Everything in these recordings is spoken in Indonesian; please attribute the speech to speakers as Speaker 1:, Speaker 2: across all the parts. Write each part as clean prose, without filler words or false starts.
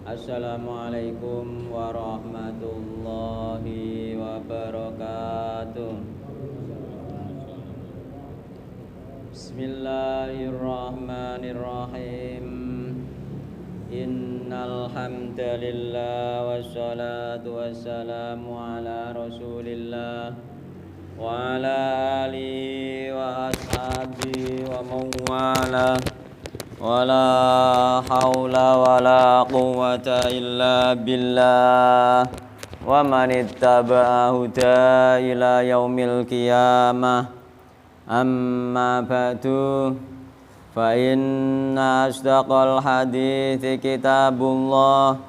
Speaker 1: Assalamualaikum warahmatullahi wabarakatuh. Bismillahirrahmanirrahim. Innal hamdalillah wassalatu wassalamu ala Rasulillah wa ala alihi wa ashabihi wa mawala. Wala haula wala quwwata illa billah wa man ittaba'a huda ila yaumil qiyamah. Amma ba'du, fa inna asdaqal hadithi kitabullah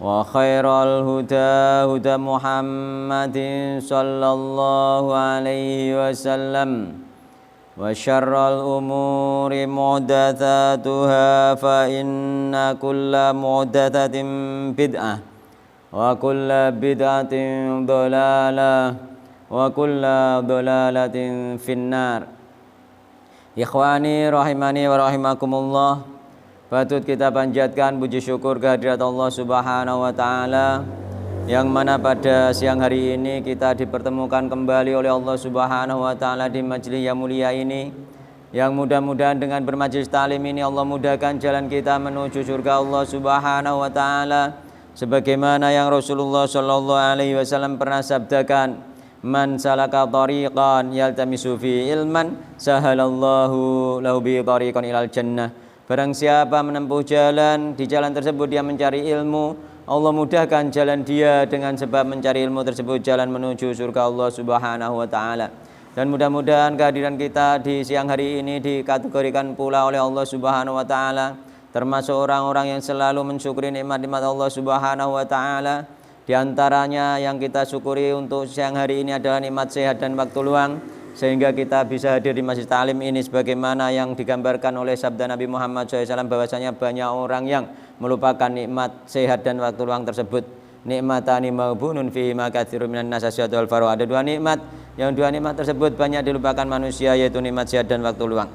Speaker 1: wa khairal huda huda Muhammadin sallallahu alaihi wasallam wa syarral umuri muhdatsatuha fa inna kulla muhdatsatin bid'ah wa kulla bid'atin dhalalah wa kulla dhalalatin finnar. Ikhwani rahimani wa rahimakumullah, patut kita panjatkan puji syukur kehadirat Allah Subhanahu wa taala yang mana pada siang hari ini kita dipertemukan kembali oleh Allah Subhanahu wa taala di majelis yang mulia ini, yang mudah-mudahan dengan bermajelis ta'lim ini Allah mudahkan jalan kita menuju surga Allah Subhanahu wa taala, sebagaimana yang Rasulullah sallallahu alaihi wasallam pernah sabdakan, man salaka tariqan yaltamisu fi ilman sahalallahu lahu bi tariqan ilal jannah. Barang siapa menempuh jalan, di jalan tersebut dia mencari ilmu, Allah mudahkan jalan dia dengan sebab mencari ilmu tersebut jalan menuju surga Allah Subhanahu wa taala. Dan mudah-mudahan kehadiran kita di siang hari ini dikategorikan pula oleh Allah Subhanahu wa taala termasuk orang-orang yang selalu mensyukuri nikmat-nikmat Allah Subhanahu wa taala. Di antaranya yang kita syukuri untuk siang hari ini adalah nikmat sehat dan waktu luang, sehingga kita bisa hadir di Masjid Ta'lim ini sebagaimana yang digambarkan oleh sabda Nabi Muhammad SAW, bahwasanya banyak orang yang melupakan nikmat sehat dan waktu luang tersebut. Nikmatani maubunun fihi ma katsirun minan nas asyadul faru. Ada dua nikmat, yang dua nikmat tersebut banyak dilupakan manusia, yaitu nikmat sehat dan waktu luang.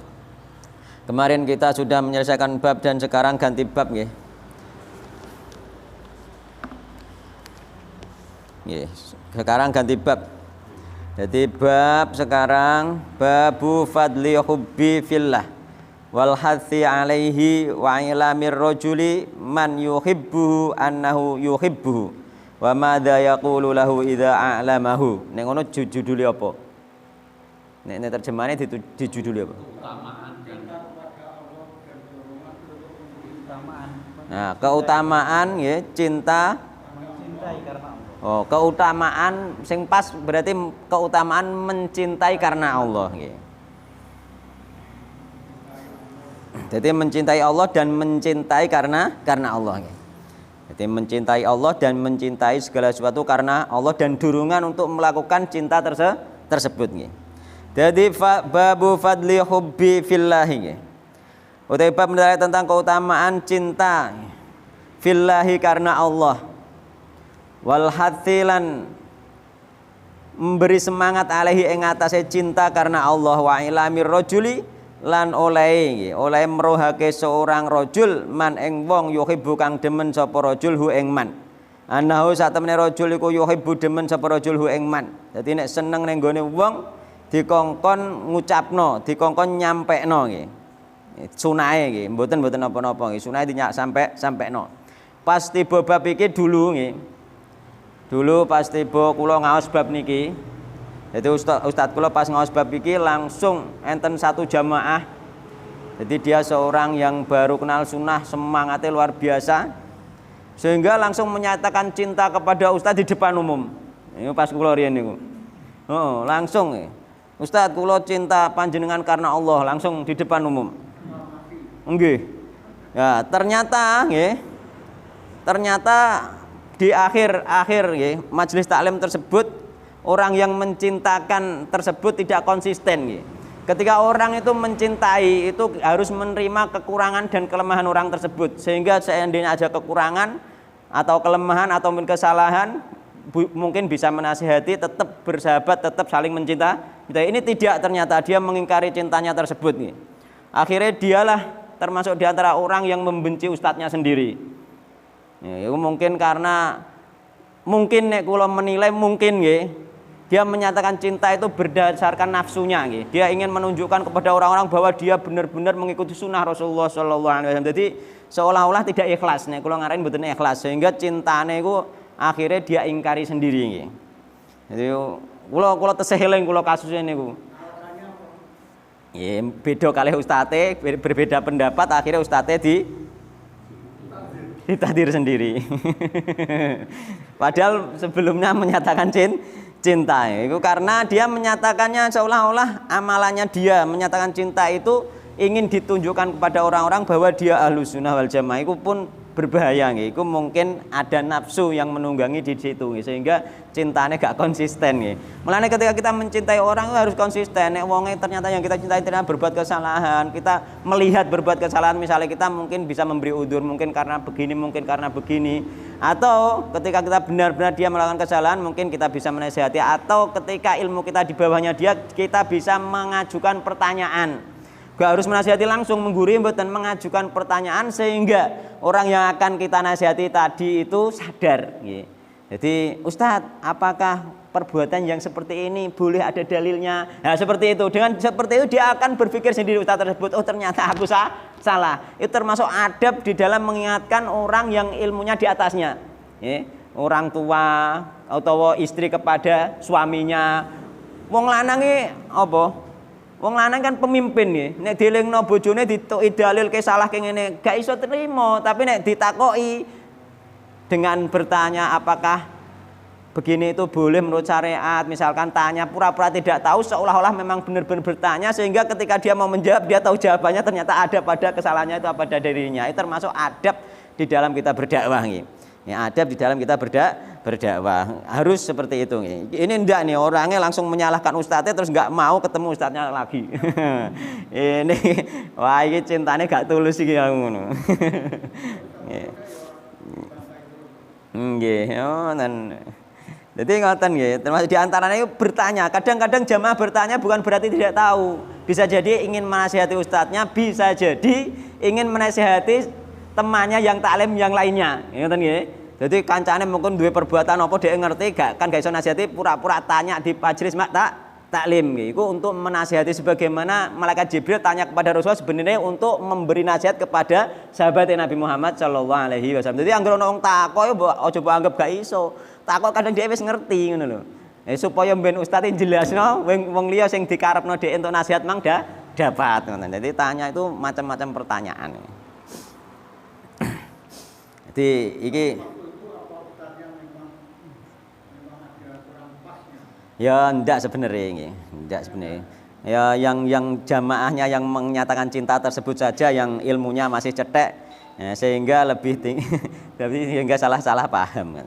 Speaker 1: Kemarin kita sudah menyelesaikan bab dan sekarang ganti bab nggih. Sekarang ganti bab. Jadi bab sekarang babu fadli hubbi fillah wal hathi alaihi wa ilamir rajuli man yuhibbuhu annahu yuhibbuhu wa madza yaqulu lahu idza a'lamahu. Nek ngono judule apa? Nek terjemahane dijuduli apa? Nah, keutamaan ya cinta mencintai karena Allah. Oh, keutamaan sing pas berarti keutamaan mencintai karena Allah nggih. Jadi mencintai Allah dan mencintai karena Allah. Jadi mencintai Allah dan mencintai segala sesuatu karena Allah dan dorongan untuk melakukan cinta tersebut. Jadi babu fadli hubbi fillahi. Utai bab menerangkan tentang keutamaan cinta fillahi karena Allah. Wal hathilan memberi semangat alaihi ing atase cinta karena Allah, wa ilamir rajuli lan oleh merohake seorang rajul man ing wong yuhibbu kang demen sapa rajul hu ing man. Anahu sak temene rajul iku yuhibbu demen sapa rajul hu ing man. Dadi nek seneng ning gone wong dikongkon ngucapno, dikongkon nyampekno nggih. Sunahe nggih, mboten napa-napa nggih. Sunahe dinyak sampekno. Pas tiba bab iki dulu nggih. Dulu pas tiba kula ngaos bab niki. Jadi ustaz kula pas ngaos bab iki langsung enten satu jamaah. Jadi dia seorang yang baru kenal sunnah, semangatnya luar biasa, sehingga langsung menyatakan cinta kepada ustaz di depan umum. Ini pas kula riyen niku. Langsung Ustaz kula cinta panjenengan karena Allah, langsung di depan umum. Nggih. Ya, ternyata di akhir majelis taklim tersebut orang yang mencintakan tersebut tidak konsisten. Ketika orang itu mencintai itu harus menerima kekurangan dan kelemahan orang tersebut, sehingga seandainya ada kekurangan atau kelemahan atau kesalahan mungkin bisa menasihati, tetap bersahabat, tetap saling mencinta. Ini tidak, ternyata dia mengingkari cintanya tersebut. Akhirnya dialah termasuk di antara orang yang membenci ustadznya sendiri. Ya, itu mungkin karena nek kula menilai mungkin nggih, dia menyatakan cinta itu berdasarkan nafsunya nggih. Dia ingin menunjukkan kepada orang-orang bahwa dia benar-benar mengikuti sunnah Rasulullah sallallahu alaihi wasallam. Jadi seolah-olah tidak ikhlas nek kula ngarain mboten ikhlas sehingga cintane iku akhirnya dia ingkari sendiri nggih. Jadi kula tesih eling kula kasusnya niku. Ya beda kalih ustate, berbeda pendapat akhirnya ustate ditakdir sendiri. Padahal sebelumnya menyatakan cinta. Itu karena dia menyatakannya seolah-olah amalannya dia menyatakan cinta itu ingin ditunjukkan kepada orang-orang bahwa dia ahlus sunnah wal jamaah. Itu pun berbahaya nggih. Iku mungkin ada nafsu yang menunggangi di situ nggih, sehingga cintanya gak konsisten nggih. Mulane ketika kita mencintai orang itu harus konsisten. Nek wonge ternyata yang kita cintai ternyata berbuat kesalahan, kita melihat berbuat kesalahan, misalnya kita mungkin bisa memberi udzur mungkin karena begini, mungkin karena begini, atau ketika kita benar-benar dia melakukan kesalahan mungkin kita bisa menasihati, atau ketika ilmu kita di bawahnya dia kita bisa mengajukan pertanyaan. Gak harus menasihati langsung, menggurui mboten, mengajukan pertanyaan sehingga orang yang akan kita nasihati tadi itu sadar. Jadi Ustadz, apakah perbuatan yang seperti ini boleh ada dalilnya? Nah seperti itu, dengan seperti itu dia akan berpikir sendiri Ustadz tersebut, oh ternyata aku salah. Itu termasuk adab di dalam mengingatkan orang yang ilmunya di atasnya. Orang tua atau istri kepada suaminya. Wong lanang iki apa? Wong lanang kan pemimpin nggih. Nek dielingno bojone dituki dalil ke salah ke ngene, gak iso terima, tapi nek ditakoki dengan bertanya apakah begini itu boleh menurut syariat, misalkan tanya pura-pura tidak tahu seolah-olah memang benar-benar bertanya sehingga ketika dia mau menjawab dia tahu jawabannya ternyata ada pada kesalahannya itu pada dirinya. Itu termasuk adab di dalam kita berdakwah nggih. Ya, adab di dalam kita berdakwah harus seperti itu. Ini ndak nih orangnya langsung menyalahkan ustadznya terus nggak mau ketemu ustadznya lagi. Ini wah ini cintanya gak tulus iki ngono. Nggih, jadi ngoten nggih, termasuk di antaranya itu bertanya. Kadang-kadang jamaah bertanya bukan berarti tidak tahu. Bisa jadi ingin menasihati ustadznya, bisa jadi ingin menasihati temannya yang taklim yang lainnya, ngoten nggih. Jadi kancane mungkin duwe perbuatan apa dhek ngerti gak iso nasihati pura-pura tanya di majlis taklim nggih. Iku untuk menasihati sebagaimana malaikat Jibril tanya kepada Rasulullah sebenarnya untuk memberi nasihat kepada sahabat Nabi Muhammad sallallahu alaihi wasallam. Jadi anggere ana wong takok aja mbok anggap gak iso. Takok kadang dhek wis ngerti ngono lho. Supaya ben ustaz jelasno wong liya sing dikarepno dhek entuk nasihat mang dapat ngoten. Jadi tanya itu macam-macam pertanyaan. Jadi iki ya ndak sebenarnya. Ya yang jamaahnya yang menyatakan cinta tersebut saja yang ilmunya masih cetek ya, sehingga lebih tinggi sehingga salah paham.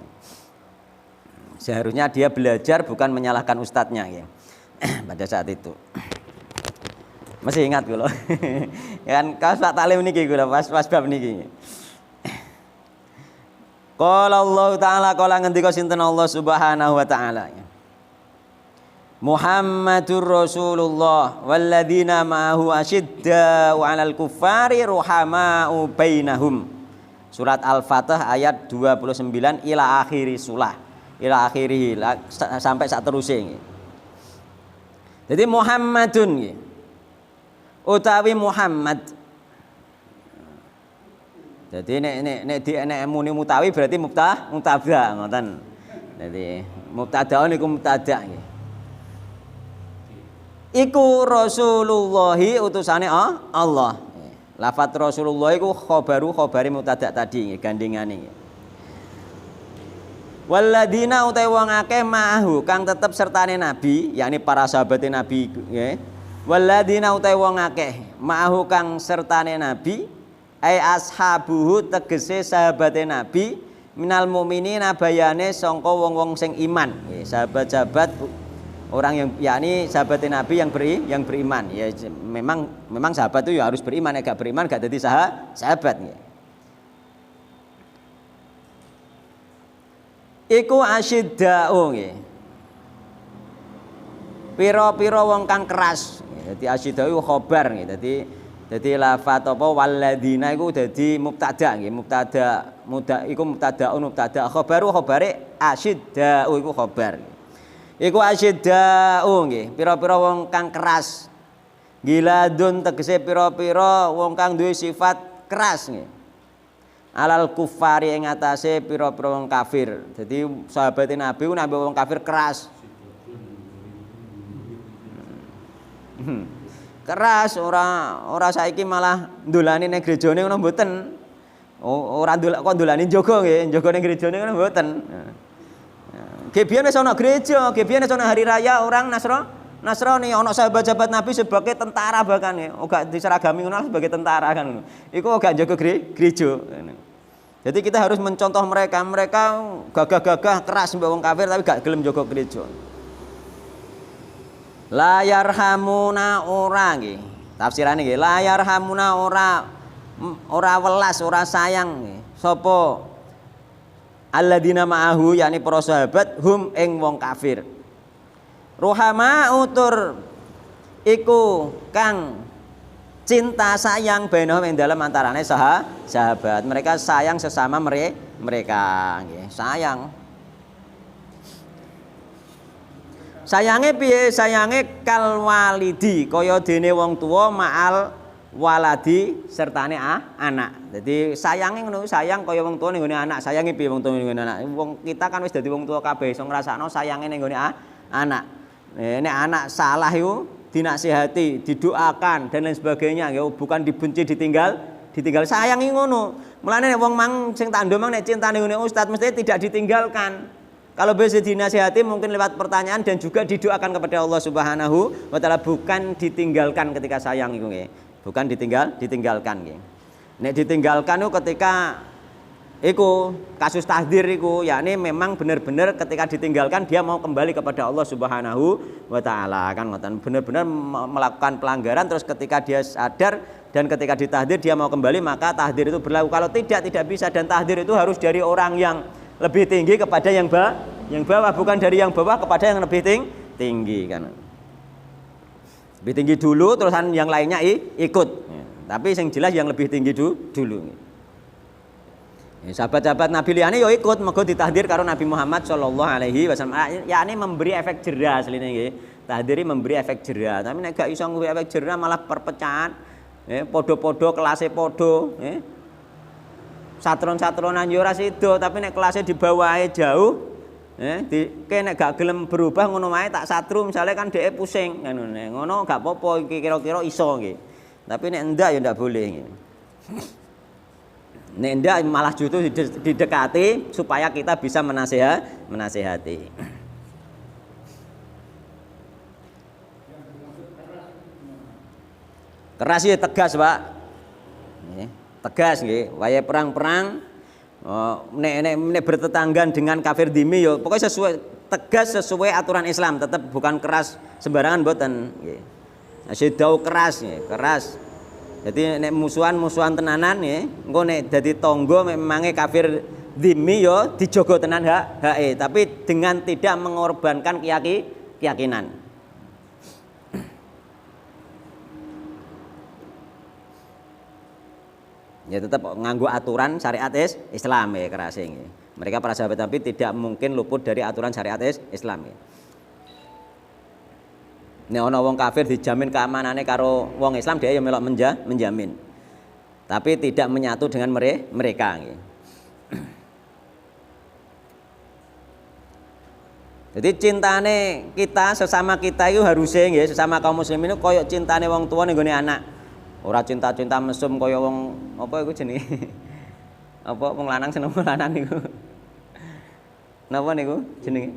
Speaker 1: Seharusnya dia belajar bukan menyalahkan ustadznya ya. Pada saat itu. Masih ingat kula. Kan kaos Pak Talim niki kula pas bab niki. Qala Allah Ta'ala qala ngendika sinten Allah Subhanahu wa taala. Muhammadur Rasulullah walladzina ma'ahu asyidda'u 'alal kuffari ruhama'u bainahum. Surat Al-Fatah ayat 29 ila akhiri surah. Ila akhirih sampai sak terusé. Jadi Muhammadun utawi Muhammad. Jadi nek muni mutawi berarti mubtada ngoten. Jadi mubtadaun iku mubtada nggih. Iku Rasulullah utusane Allah. Lafaz Rasulullah iku khabari mubtada tadi nggih gandengane nggih. Walladzina utawi wong akeh ma'ahu kang tetep sertane Nabi, yakni para sahabat Nabi nggih. Walladzina utawi wong akeh ma'ahu kang sertane Nabi ai ashabuhu tegese sahabate Nabi minal mukminina bayane sangka wong-wong sing iman. Sahabat-sahabat orang yang yakni sahabat Nabi yang beriman. Ya memang sahabat itu ya harus beriman, gak beriman gak dadi sahabat nggih. Iku asyidda'u nggih. Pira-pira wong kang keras. Dadi asyidda'u khabar nggih. Dadi Dadi lafat apa walladzina iku dadi mubtada nggih, mubtadaun mubtada khabare asyiddau iku khabar. Iku asyiddau nggih, pira-pira wong kang keras. Giladun tegese pira-pira wong kang duwe sifat keras nggih. Alal kufari ing atase pira-pira wong kafir. Dadi sahabat Nabi ku nabi wong kafir keras. Keras ora saiki malah ndolani ning gerejane ngono mboten. Ora kok ndolani njogo nggih, njogo ning gerejane ngono mboten. Nggih biyen wis ana gereja, nggih biyen wis ana hari raya orang Nasrani, ana sahabat-sahabat Nabi sebagai tentara bahkan ya, gak diseragami ngono sebagai tentara kan ngono. Iku gak njogo gereja. Jadi kita harus mencontoh mereka gagah-gagah keras mbek wong kafir tapi gak gelem njogo gereja. La yarhamuna ora nggih. Tafsirane nggih, la yarhamuna ora welas, ora sayang nggih. Sapa alladzina ma'ahu yakni para sahabat hum ing wong kafir. Rohama utur iku kang cinta sayang bainahum ing dalem antarane sahabat. Mereka sayang sesama mereka nggih, sayang. Sayange piye? Sayange kal walidi kaya dene wong tuwa ma'al waladi sertane anak. Jadi sayange ngono, sayang kaya wong tuwa ning gone anak. Sayange piye wong tuwa ning gone anak? Wong kita kan wis dadi wong tuwa kabeh iso ngrasakno sayange ning gone anak. Nek anak salah iku dinasihati, didoakan dan lain sebagainya ya, bukan dibenci ditinggal sayangi ngono. Mulane nek wong mang sing tak ndom nek cintane ngene ustaz mesti tidak ditinggalkan. Kalau bisa dinasihati mungkin lewat pertanyaan dan juga didoakan kepada Allah Subhanahu wa taala, bukan ditinggalkan ketika sayang iku nggih. Bukan ditinggalkan nggih. Nek ditinggalkan itu ketika iku kasus tahdir iku yakni memang benar-benar ketika ditinggalkan dia mau kembali kepada Allah Subhanahu wa taala kan ngoten, benar-benar melakukan pelanggaran terus ketika dia sadar dan ketika ditahdir dia mau kembali maka tahdir itu berlaku. Kalau tidak bisa, dan tahdir itu harus dari orang yang lebih tinggi kepada yang bawah, bukan dari yang bawah kepada yang lebih tinggi kan. Lebih tinggi dulu terusan yang lainnya ikut. Tapi yang jelas yang lebih tinggi dulu. Sahabat-sahabat Nabi liyane yo ikut mergo ditahdir karo Nabi Muhammad sallallahu alaihi wasallam. Yakni memberi efek jera asline nggih. Tahdiri memberi efek jera. Tapi nek gak iso nggawe efek jera malah perpecahan. Podo-podo kelasé podo, satron-satronan yo ora sida, tapi nek kelasé di bawahe jauh, nek gak gelem berubah ngono wae tak satru misale kan dhek pusing ngono gak apa-apa iki kira-kira iso nggih. Tapi nek ndak ya ndak boleh nggih. Nek ndak malah justru didekati supaya kita bisa menasehati. Keras ya tegas, Pak. Tegas nggih, waya perang-perang nek bertetanggan dengan kafir dhimmi ya pokoknya tegas sesuai aturan Islam, tetap bukan keras sembarangan mboten nggih. Asyidau keras nggih, keras. Jadi nek musuhan tenanan nggih, engko nek dadi tangga memange kafir dhimmi ya dijogo tenan hake, tapi dengan tidak mengorbankan keyakinan. Ya tetap nganggo aturan syariat Islam ya kerase nggih. Mereka para sahabat Nabi tidak mungkin luput dari aturan syariat Islam ya. Nek ana wong kafir dijamin keamanannya karo wong Islam dia ya melok menjamin. Tapi tidak menyatu dengan mereka nggih. Jadi cintane kita sesama kita itu harusnya nggih, sesama kaum muslimin itu koyok cintane wong tua ning gone anak. Ora cinta-cinta mesum kaya wong apa iku jenenge? Apa wong lanang seneng wong lanang niku. Napa niku jenenge?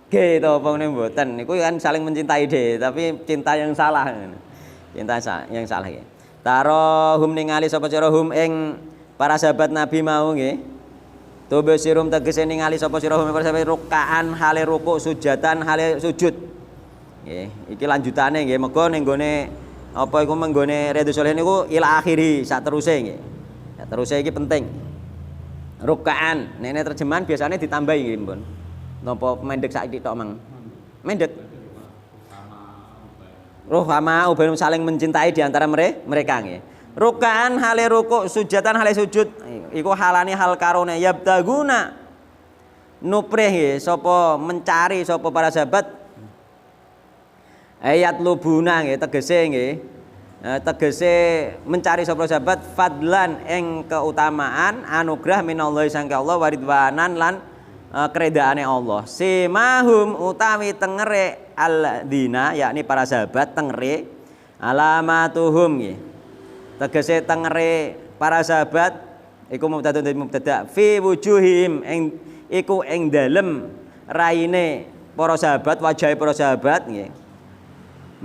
Speaker 1: Ge to apa ngene mboten. Niku kan saling mencintai deh, tapi cinta yang salah. Cinta yang salah nggih. Tarahum ningali sapa sira hum ing para sahabat Nabi mau nggih. Tubasirum tegese ningali sapa sira hum para sahabat rukaan hale rukuk sujatan hale sujud. Nggih, iki lanjutane nggih mergo ning gone apa iku menggone Riyadhus Shalihin niku ila akhiri sak teruse nggih. Sak teruse iki penting. Rukaan, nek terjemahan biasanya ditambahi nggih, Mbon. Napa mendek saiki tok mang? Mendek. Ruhama ubainum saling mencintai di antara mereka nggih. Rukaan hale rukuk, sujatan hale sujud iku halane hal karone yabtaguna nuprih nggih sapa mencari sapa para sahabat ayat lubuna nggih tegese mencari sapa sahabat fadlan ing keutamaan anugerah minallahi sangka Allah waridwanan lan keredaane Allah. Simahum utawi tengere alladzina yakni para sahabat tengere alamatuhum nggih. Tegese tengere para sahabat iku mubtada fi wujuhim iku ing dalem raine para sahabat wajahe para sahabat nggih.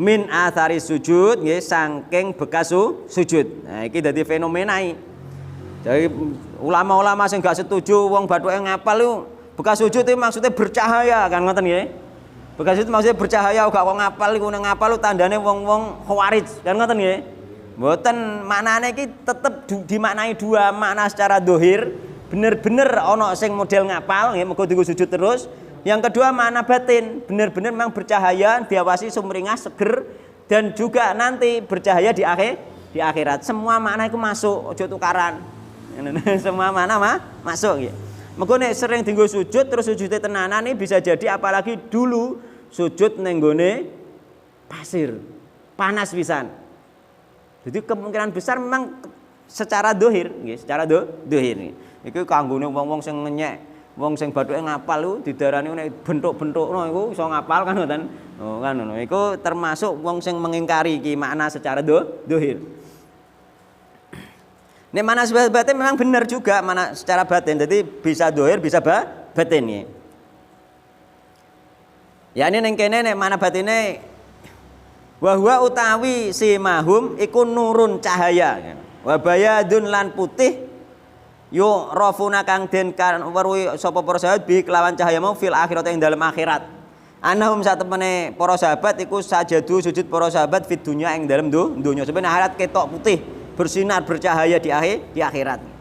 Speaker 1: Min athari sujud nggih saking bekas sujud. Nah iki dadi fenomena iki. Jadi ulama-ulama sing gak setuju wong bathuke ngapal iku bekas sujud itu maksudnya bercahaya kan ngoten nggih. Bekas sujud maksudnya bercahaya gak wong ngapal iku nang ngapal tandane wong-wong khawarij kan ngoten nggih. Mboten maknane iki tetep dimaknai dua makna secara dohir, bener-bener ana sing model ngapal nggih mergo dienggo sujud terus. Yang kedua makna batin, bener-bener memang bercahaya, diawasi sumringah, seger dan juga nanti bercahaya di akhirat. Semua makna itu masuk, ojo tukaran. Semua makna masuk nggih. Mergo nek sering dienggo sujud terus sujude tenanan ini bisa jadi apalagi dulu sujud ning gone pasir. Panas pisan. Jadi kemungkinan besar memang secara dohir, secara dohir. Iku kanggone wong-wong sing ngenyek, wong sing bathuke ngapal ku didarani nek bentuk-bentukno iku iso ngapal kan ngoten. Oh kan ngono. Iku termasuk wong sing mengingkari iki makna secara dohir. Nek makna secara batin memang benar juga makna secara batin. Jadi bisa dohir, bisa batin nggih. Ya ini ning kene nek makna batine wa huwa utawi simahum iku nurun cahaya. Wa bayadun lan putih yo rafuna kang den kan weruhi sapa para sahabat bi kelawan cahaya mau fil akhirat ing dalem akhirat. Annahum satemene para sahabat iku sajadu sujud para sahabat fid dunya ing dalem donya. Sebenarnya akhirat ketok putih, bersinar bercahaya di akhirat.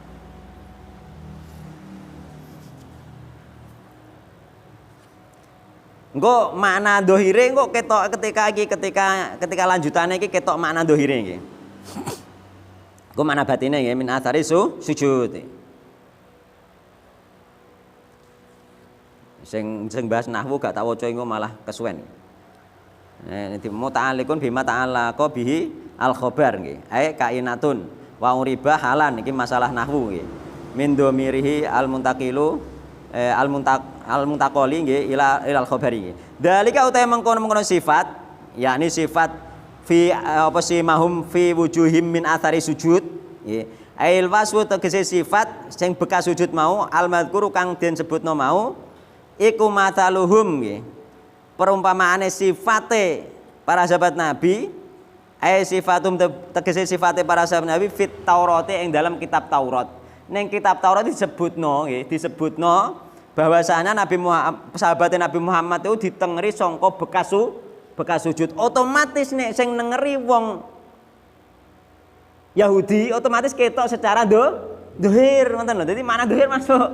Speaker 1: Engko makna dohire engko ketok ketika lanjutane iki ketok makna dohire iki. Engko makna batine nggih min athari sujud. Sing bahas nahwu gak tak waca engko malah kesuwen. Muta'alliqun bima ta'allaqa bihi al-khabar nggih. Ai kainatun wa uriba halan iki masalah nahwu nggih. Min dhamirihi al-muntaqilu al-muntaqali nggih ilal khabari. Dalika utahe mengkono-mengkono sifat, yakni sifat fi apa sih mahum fi wujuhim min athari sujud nggih. Ail wasfu tegese sifat sing bekas sujud mau al-madzkuru kang den sebutno mau iku mataluhum nggih. Perumpamaane sifate para sahabat Nabi sifatum tegese sifate para sahabat Nabi fit Taurate ing dalam kitab Taurat. Ning kitab Taurat disebutno nggih, disebutno bahwasanya Nabi Muhammad sahabatnya Nabi Muhammad itu ditengeri sangka bekas sujud. Otomatis nek sing nengeri wong Yahudi otomatis ketok secara dohir ngoten lho. Dadi makna dohir masuk.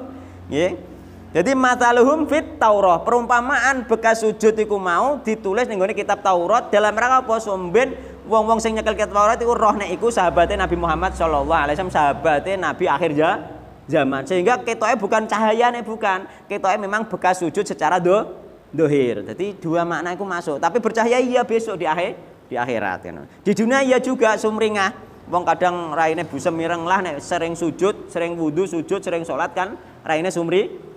Speaker 1: Nggih. Jadi mataluhum fit Taurah, perumpamaan bekas sujud iku mau ditulis ning gone kitab Taurat dalam rangka apa somben wong-wong sing nyekel kitab Taurat iku roh nek iku sahabate Nabi Muhammad sallallahu alaihi wasallam, sahabate Nabi akhir zaman. Sehingga ketoke bukan cahayane bukan, ketoke memang bekas sujud secara dohir. Jadi dua makna iku masuk, tapi bercahaya iya besok di akhirat kan. Di dunia iya juga sumringah. Wong kadang raine busem mireng lah nek sering sujud, sering wudu sujud, sering salat kan raine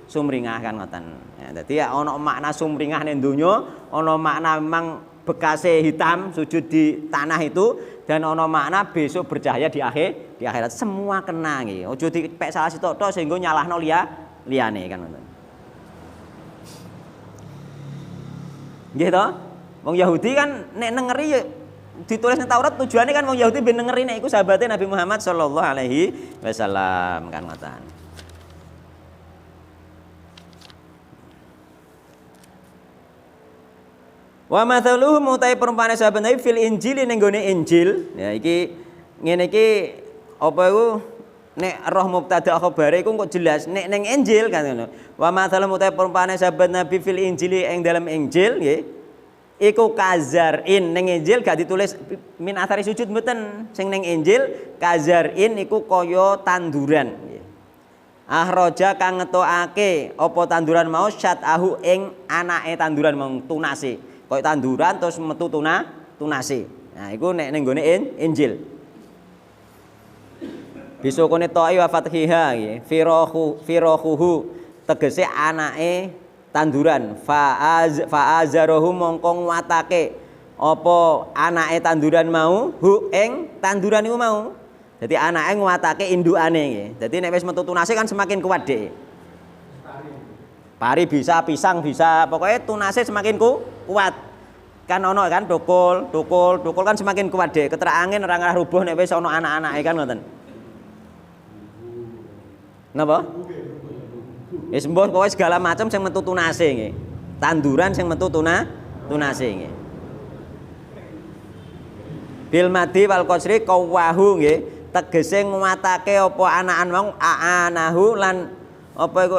Speaker 1: sumringah kan ngoten. Ya, dadi ya ana makna sumringah ning donya, ana makna memang bekase hitam sujud di tanah itu dan ana makna besok bercahaya di akhirat. Semua kena nggih. Aja dipek salah sitok-tok sehingga nyalahno liyane kan ngoten. Nggih to? Wong Yahudi kan nek nengeri ya ditulis ning Taurat tujuane kan wong Yahudi ben nengeri nek iku sahabate Nabi Muhammad sallallahu alaihi wasallam kan ngoten. Wa mathaluhum utai perumpamaan sahabat Nabi fil Injil ning gone Injil. Ya iki ngene iki apa iku nek roh mubtada khabare iku kok jelas nek ning Injil kan ngono. Wa mathaluhum utai perumpamaan sahabat Nabi fil Injil ing dalam Injil nggih. iku kazarin ning Injil gak ditulis min athari sujud mboten. Sing ning Injil kazarin iku kaya tanduran. Ahroja kang ngetokake apa tanduran mau syatahu ing anake tanduran mau tunase. Kaya tanduran terus metu tunase. Nah, iku nek ning gone Injil. Bisukune ta'i wa fathiha nggih. Firahuhu tegese anake tanduran. Fa'azarahu mongko nguatake apa anake tanduran mau hu ing tanduran iku mau. Dadi anake nguatake indukane nggih. Dadi nek wis metu tunase kan semakin kuat dhek. Pari bisa, pisang bisa, pokoknya tunase semakin kuat. Kan ono kan tukul kan semakin kuat dhek. Keterak angin ora ngarah rubuh nek wis ono anak-anake kan ngoten. Napa? Wis mbuh pokoke segala macam sing metu tunase nggih. Tanduran sing metu tunase nggih. Bil madi wal qasri qawahu nggih, tegese nguatake apa anakan mau aanahu lan apa iku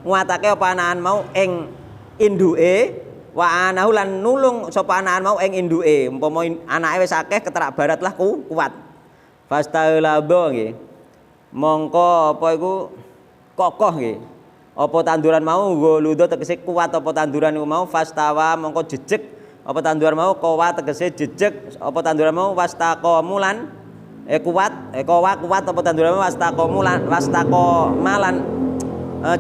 Speaker 1: nguatake apa anakan mau ing induke wa anahu lan nulung sapa anakan mau ing induke. Umpama anake wis akeh keterak barat lah kuat. Fastailabo nggih. Mongko apa iku kokoh nggih. Apa tanduran mau goludo tegese kuat apa tanduran iku mau fastawa mongko jejeg apa tanduran mau kowa tegese jejeg apa tanduran mau wastaqamulan kuat kuat apa tanduran mau wastaqamalan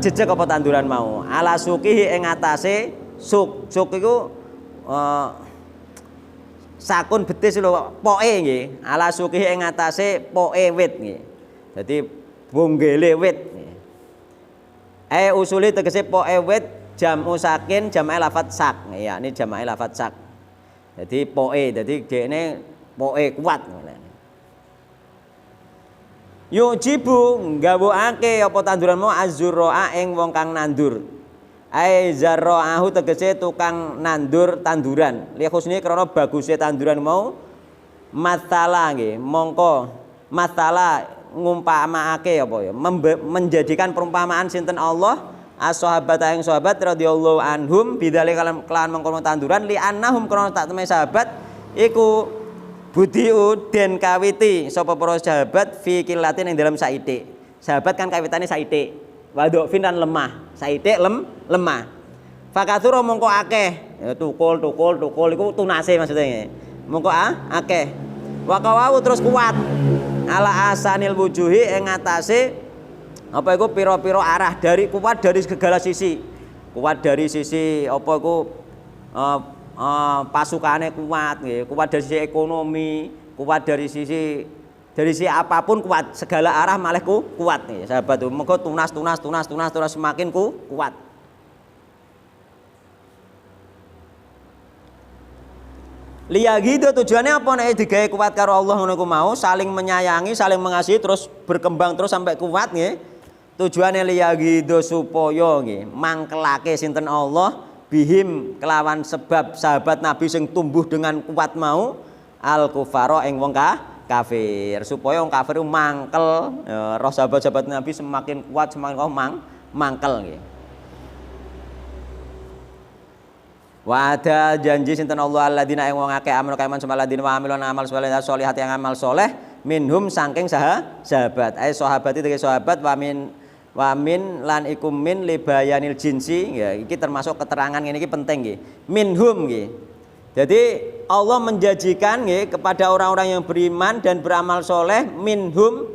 Speaker 1: jejeg apa tanduran mau ala sukihi ing atase suk iku sakun betis lho poke nggih ala sukihi ing atase poke wit nggih. Dadi bonggele wit. Usuli tegese poke wit jamu sakin jamae lafat sak. Ya, ini jamae lafat sak. Jadi poke, dadi dekne poke kuat. Yujibu nggawuake apa tanduranmu azzurra ing wong kang nandur. Zarra'ahu tegese tukang nandur tanduran. Li khusni krana baguse tanduran mau matala nggih. Mongko matala ngumpamaake apa ya menjadikan perumpamaan sinten Allah as-sahabat ing sahabat radhiyallahu anhum bidzalika kelawan mengkono tanduran li annahum krana tak temene sahabat iku budiu den kawiti sapa para sahabat fi kilatin ing dalam saithik. Sahabat kan kawitane saithik wadok fin dan lemah saithik lemah fakatsura mongko akeh ya tukul iku tunase maksudnya mongko akeh wakawu terus kuat ala asanil wujuhi ing atase apa iku pira-pira arah dari kuat dari segala sisi. Kuat dari sisi apa iku pasukane kuat nggih, kuat dari sisi ekonomi, kuat dari sisi apapun kuat, segala arah malah kuat nggih. Sahabat itu mengko tunas semakin kuat. Liyagido tujuannya apa nek digawe kuat karo Allah ngono iku mau saling menyayangi, saling mengasihi terus berkembang terus sampai kuat nggih. Tujuane liyagido supaya nggih mangkelake sinten Allah bihim kelawan sebab sahabat Nabi sing tumbuh dengan kuat mau al kufara ing wong kafir supaya wong kafir mangkel roh sahabat-sahabat Nabi semakin kuat semakin mangkel nggih. Wa ada janji sinten Allah alladzina ing wong akeh amanu kaiman samaladina wa amilun amal sholihat yang amal soleh minhum saking sahabat sahabat itu sahabat wa min lan ikum min libayanil jinsi ya iki termasuk keterangan ini penting nggih minhum nggih. Jadi Allah menjanjikan nggih kepada orang-orang yang beriman dan beramal soleh minhum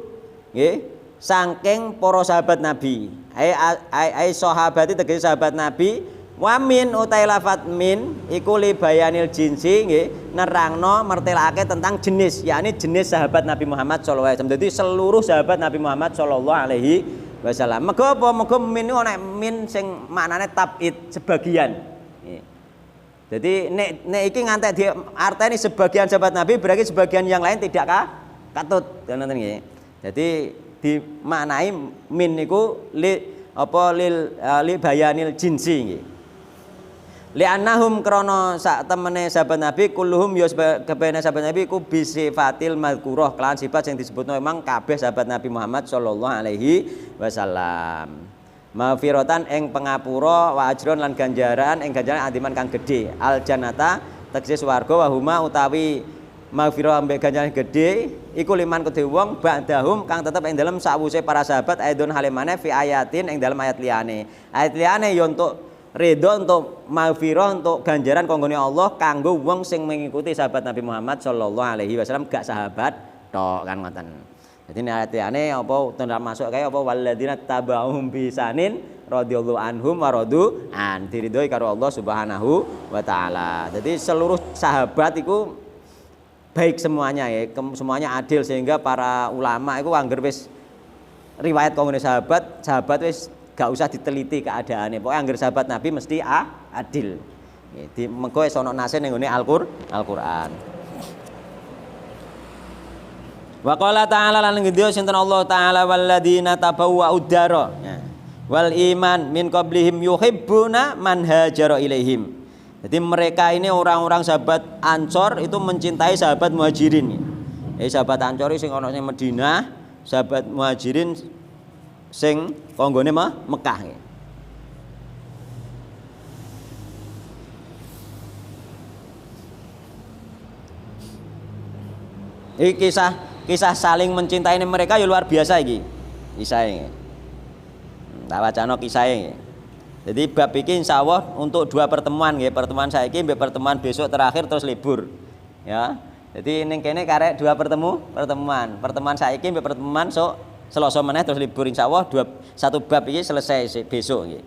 Speaker 1: nggih saking para sahabat Nabi sahabat itu sahabat Nabi. Wamin utai lafat min iku li bayanil jinsi nggih nerangno mertelake tentang jenis yakni jenis sahabat Nabi Muhammad sallallahu alaihi wasallam. Jadi seluruh sahabat Nabi Muhammad sallallahu alaihi wasallam. Mergo apa? Mergo min niku ana min sing maknane tabid sebagian. Jadi nek iki ngantek di arteni sebagian sahabat Nabi berarti sebagian yang lain tidak katut ngoten nggih. Jadi dimaknai min niku li apa li bayanil jinsi nggih. Li'annahum krana sak temene sahabat Nabi kulluhum ya kabehane sahabat Nabi ku bisifatil mazkurah kelan sifat yang disebutno memang kabeh sahabat Nabi Muhammad sallallahu alaihi wasallam. Maghfiratan ing pangapura wa ajron lan ganjaran ing ganjaran adiman kang gedhe. Al jannata tegese swarga wa huma utawi maghfirah ambek ganjaran gedhe iku liman kedhe wong ba'dahum kang tetep ing dalem sawuse para sahabat aidon halimane fi ayatin ing dalem ayat liyane. Ayat liyane ya untuk ridho, untuk maghfirah, untuk ganjaran kanggone Allah kanggo wong sing mengikuti sahabat Nabi Muhammad sallallahu alaihi wasallam gak sahabat tok kan ngoten. Jadi ini ayat-ayatnya apa tanda masuk kayak apa walladzina tabauhum bisanin radhiyallahu anhum wa radu an diridhoi karo Allah Subhanahu wa taala. Jadi seluruh sahabat itu baik semuanya ya, semuanya adil sehingga para ulama itu angger wis riwayat kanggo sahabat wis gak usah diteliti keadaannya. Pokoknya angger sahabat Nabi mesti adil. Di mengko wis ana nase ning ngene Al-Qur'an. Wa qala ta'ala lan ngendika sinten Allah taala walladzina tabawwa'ud dara wal iman min qablihim yuhibbuna man hajara ilaihim. Jadi mereka ini orang-orang sahabat Ansor itu mencintai sahabat Muhajirin. Sahabat Ansor sing ana ning Madinah, sahabat Muhajirin sing kanggone Mekah. Iki kisah saling mencintai mereka ya luar biasa iki. Kisahnya. Tak wacana kisahnya. Jadi bab iki insyaallah untuk 2 pertemuan nggih. Pertemuan saiki mbek pertemuan besok terakhir terus libur. Ya. Jadi ning kene karek 2 pertemuan. Pertemuan saiki mbek pertemuan sok Selasa meneh terus libur insyaallah 1 bab iki selesai besok nggih.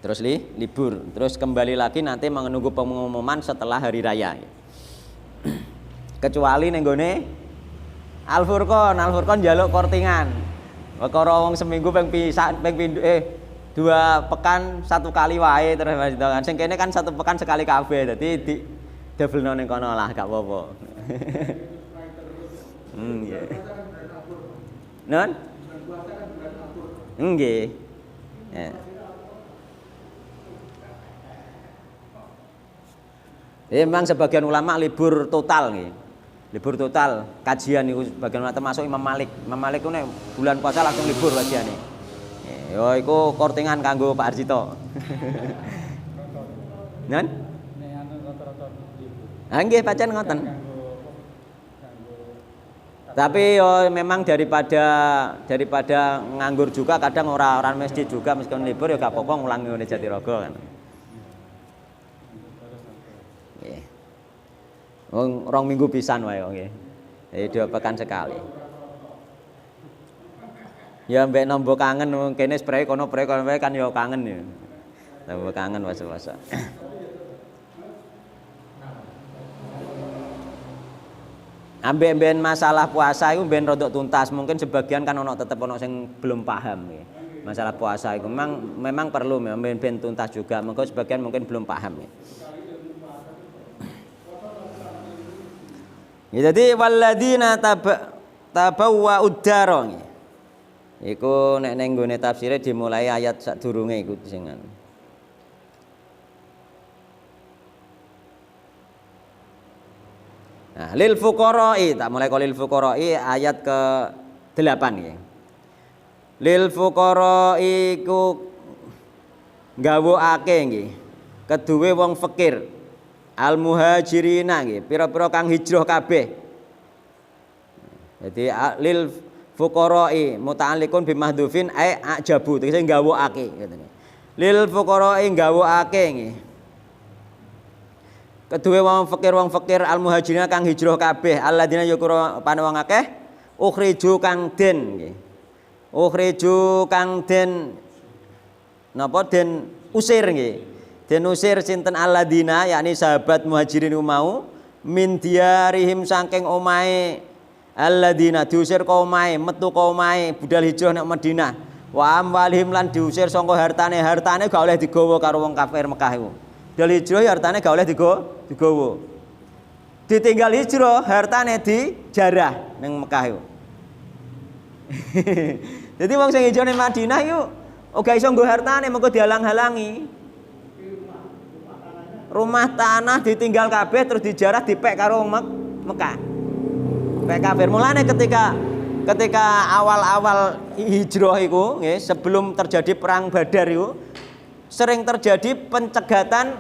Speaker 1: Terus libur. Terus kembali lagi nanti menunggu pengumuman setelah hari raya. Kecuali ning gone Al-Furqan njaluk kortingan. Perkara wong seminggu ping 2 pekan 1 kali wae terus kan. Sing kene kan 1 pekan sekali kabeh. Dadi di doubleno ning kono lah gak apa-apa. Nggih. Non? Nggih. Memang sebagian ulama libur total nggih. Libur total kajian itu sebagian termasuk Imam Malik. Imam Malik ku nek bulan puasa langsung libur kajiane. Ya iku kortingan kanggo Pak Arjito. Nan? Nek anu rata-rata libur. Ha nggih pancen ngoten. Tapi yo memang daripada nganggur juga kadang orang masjid juga meskipun libur ya gak apa-apa ngulangi ngene Jatirogo kan. Rong minggu pisan wae nggih. Jadi 2 pekan sekali. Ya mbek nombo kangen kene spray kono wae kan ya kangen ya. Nombo kangen wasa-wasa. Ambek-ambekan masalah puasa iku ben rodok tuntas, mungkin sebagian kan tetep ono sing belum paham nggih. Masalah puasa iku memang perlu ben tuntas juga, mengko sebagian mungkin belum paham ya. Ya, jadi walladzina tabawwa'ud dara. Iku nek ning nggone tafsire dimulai ayat sadurunge iku sing anu. Nah, lil fuqara'i tak mulai kok lil fuqara'i ayat ke-8 nggih. Lil fuqara'i iku gawuake nggih. Keduwe wong fakir. Al muhajirina nggih, pira-pira kang hijrah kabeh. Jadi lil fuqara'i muta'alliqun bi mahdhufin ai ajabu tegese gawuake ngene. Lil fuqara'i gawuake nggih. Kedue wong fakir al muhajirina kang hijrah kabeh, alladzina yukra pane wong akeh ukhriju kang den nggih. Ukhriju kang den napa den usir nggih. Den usir sinten alladzina yakni sahabat muhajirin mau min diarihim saking omahe alladzina diusir ka omahe metu ka omahe budal hijrah nek Madinah wa amwalihim lan diusir saka hartane gak oleh digawa karo wong kafir Mekah iku. Budal hijrah hartane gak oleh digawa. Ditinggal hijrah hartane dijarah ning Mekah iku. Jadi wong sing hijrah ning Madinah iku ora iso nggo hartane mengko dihalang-halangi. Rumah tanah ditinggal kabeh terus dijarah dipek karo wong Mekah. Pek kafir. Mulane ketika ketika awal-awal hijrah iku nggih, sebelum terjadi perang Badar iku sering terjadi pencegatan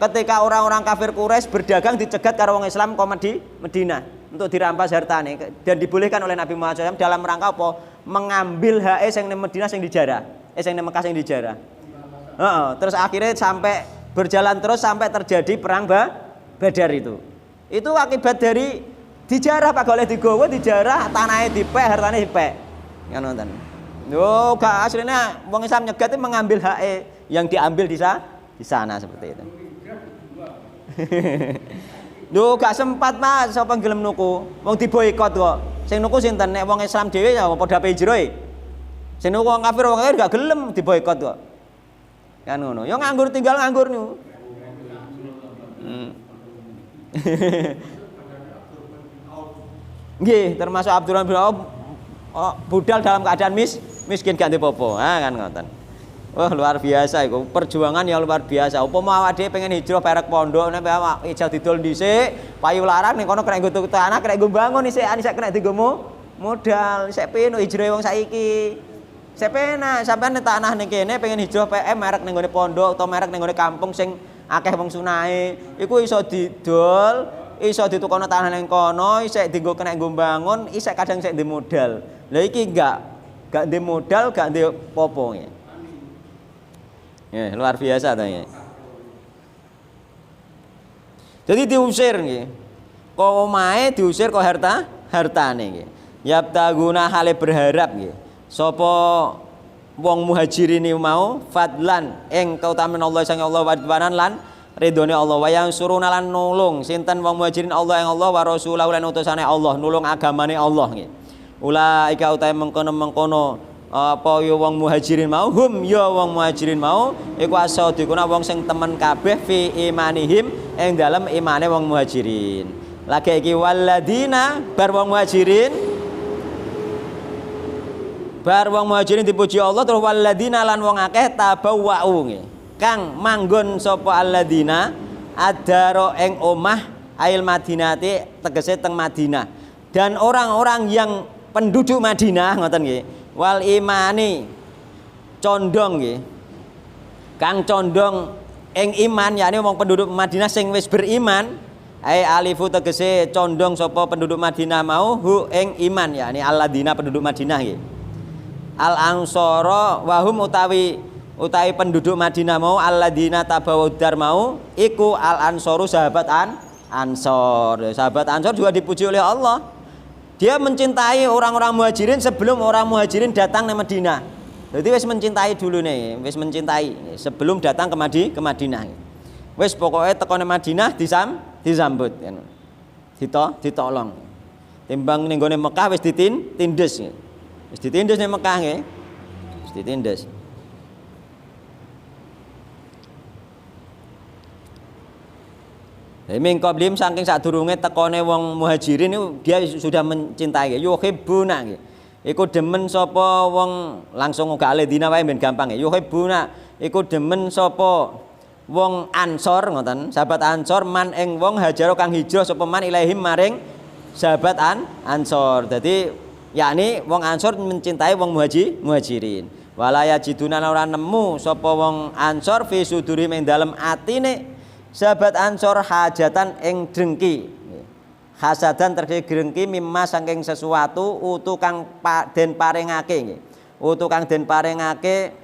Speaker 1: ketika orang-orang kafir Quraisy berdagang dicegat karo wong Islam koma di Madinah untuk dirampas hartane dan dibolehkan oleh Nabi Muhammad SAW dalam rangka apa? Mengambil hak sing ning Madinah sing dijarah, sing ning Mekah sing dijarah. Terus akhirnya sampai berjalan terus sampai terjadi perang Badar itu. Itu akibat dari dijarah Pak oleh digowo dijarah tanahnya dipek hartane dipek. Ngono ten. Yo gak aslinya wong Islam nyegat itu mengambil hak yang diambil di sana seperti itu. Lho gak sempat Mas sapa gelem nuku. Wong diboikot kok. Sing nuku sinten nek wong Islam dhewe ya padha ape hijrah. Sing nuku wong kafir gak gelem diboikot kok. Kan ngono. Ya nganggur tinggal nganggur niku. Nggih, termasuk Abdurrahman bin Auf budal dalam keadaan miskin gak apa-apa. Kan ngoten. Wah luar biasa iku. Perjuangan yang luar biasa. Upama awak dhewe pengen hijrah barek pondok nek awak ijazah didol dhisik, payu larang ning kono kena nggo tuku tanah, kena nggo bangun isik kena dienggo modal. Isik peno hijrah wong saiki. Isik penak sampean nek tanah ning kene pengen hijrah PM merek ning gone pondok atau merek ning gone kampung sing akeh wong sunahe, iku iso didol, iso ditukono tanah ning kono, isik dienggo kena nggo bangun, isik kadang isik ndek modal. Lah iki gak ndek modal, gak ndek apa-apa nggih. Ya, luar biasa ta ya. Jadi diusir nggih. Kok omahe diusir kok hartane nggih. Yabtaguna hale berharap nggih. Sapa wong muhajirin mau fadlan ing kautamaan Allah sang Allah wadwanan lan ridhone Allah wa yang suruna lan nulung sinten wong muhajirin Allah yang Allah wa rasulahu lan utusane Allah nulung agamane Allah nggih. Ulaika utahe mengkono-mengkono apa ya wong muhajirin mau hum ya wong muhajirin mau iku asadikuna wong sing temen kabeh fi imanihim ing dalem imane wong muhajirin. Lagi iki waladina bar wong muhajirin dipuji Allah terus waladina lan wong akeh tabawwa'u nggih kang manggon sapa alladina adaro ing omah ail Madinati tegese teng Madinah dan orang-orang yang penduduk Madinah ngoten nggih wal imani condong nggih kang condong ing iman yakni wong penduduk Madinah sing wis beriman ai alifu tegese condong sapa penduduk Madinah mau hu ing iman yakni alladzina penduduk Madinah nggih al ansara wa hum utawi penduduk Madinah mau alladzina tabawudar mau iku al ansaru sahabat ansor juga dipuji oleh Allah. Dia mencintai orang-orang muhajirin sebelum orang muhajirin datang ke Madinah. Jadi wis mencintai dulu nih, wis mencintai sebelum datang ke Madinah. Wis pokoknya teko nang Madinah disambut kan. Ditolong. Timbang ning gone Mekah wis ditindes. Wis ditindes ning Mekah nggih. Wis ditindes. Ming qablim saking sadurunge tekone wong muhajirin itu dia sudah mencintai yuhibbuna nggih. Iku demen sapa wong langsung gak aledina wae ben gampang nggih. Yuhibbuna iku demen sapa wong ansor ngoten, sahabat ansor man ing wong hajaro kang hijrah sapa man ilaihim maring sahabat ansor. Dadi yakni wong ansor mencintai wong muhajirin. Wala yajiduna ora nemu sapa wong ansor fi sudurim ing dalem atine sahabat ansor hajatan ing drengki hasadan terkait drengki mimma saking sesuatu utu kang den paringake nggih utu kang den paringake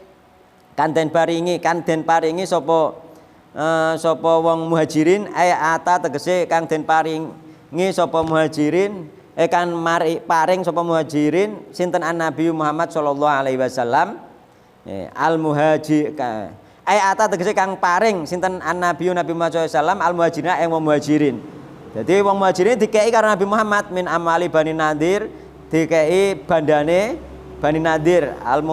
Speaker 1: kan den paringi sapa wong muhajirin ata tegese kang den paringi sapa muhajirin kan paring sapa muhajirin sinten Nabi Muhammad sallallahu alaihi wasallam al muhajir ata tegese kang paring sinten Nabi Muhammad SAW al muhajirin wong muhajirin. Jadi wong muhajirin dikei karo Nabi Muhammad min amali Bani Nadir dikei bandane Bani Nadir al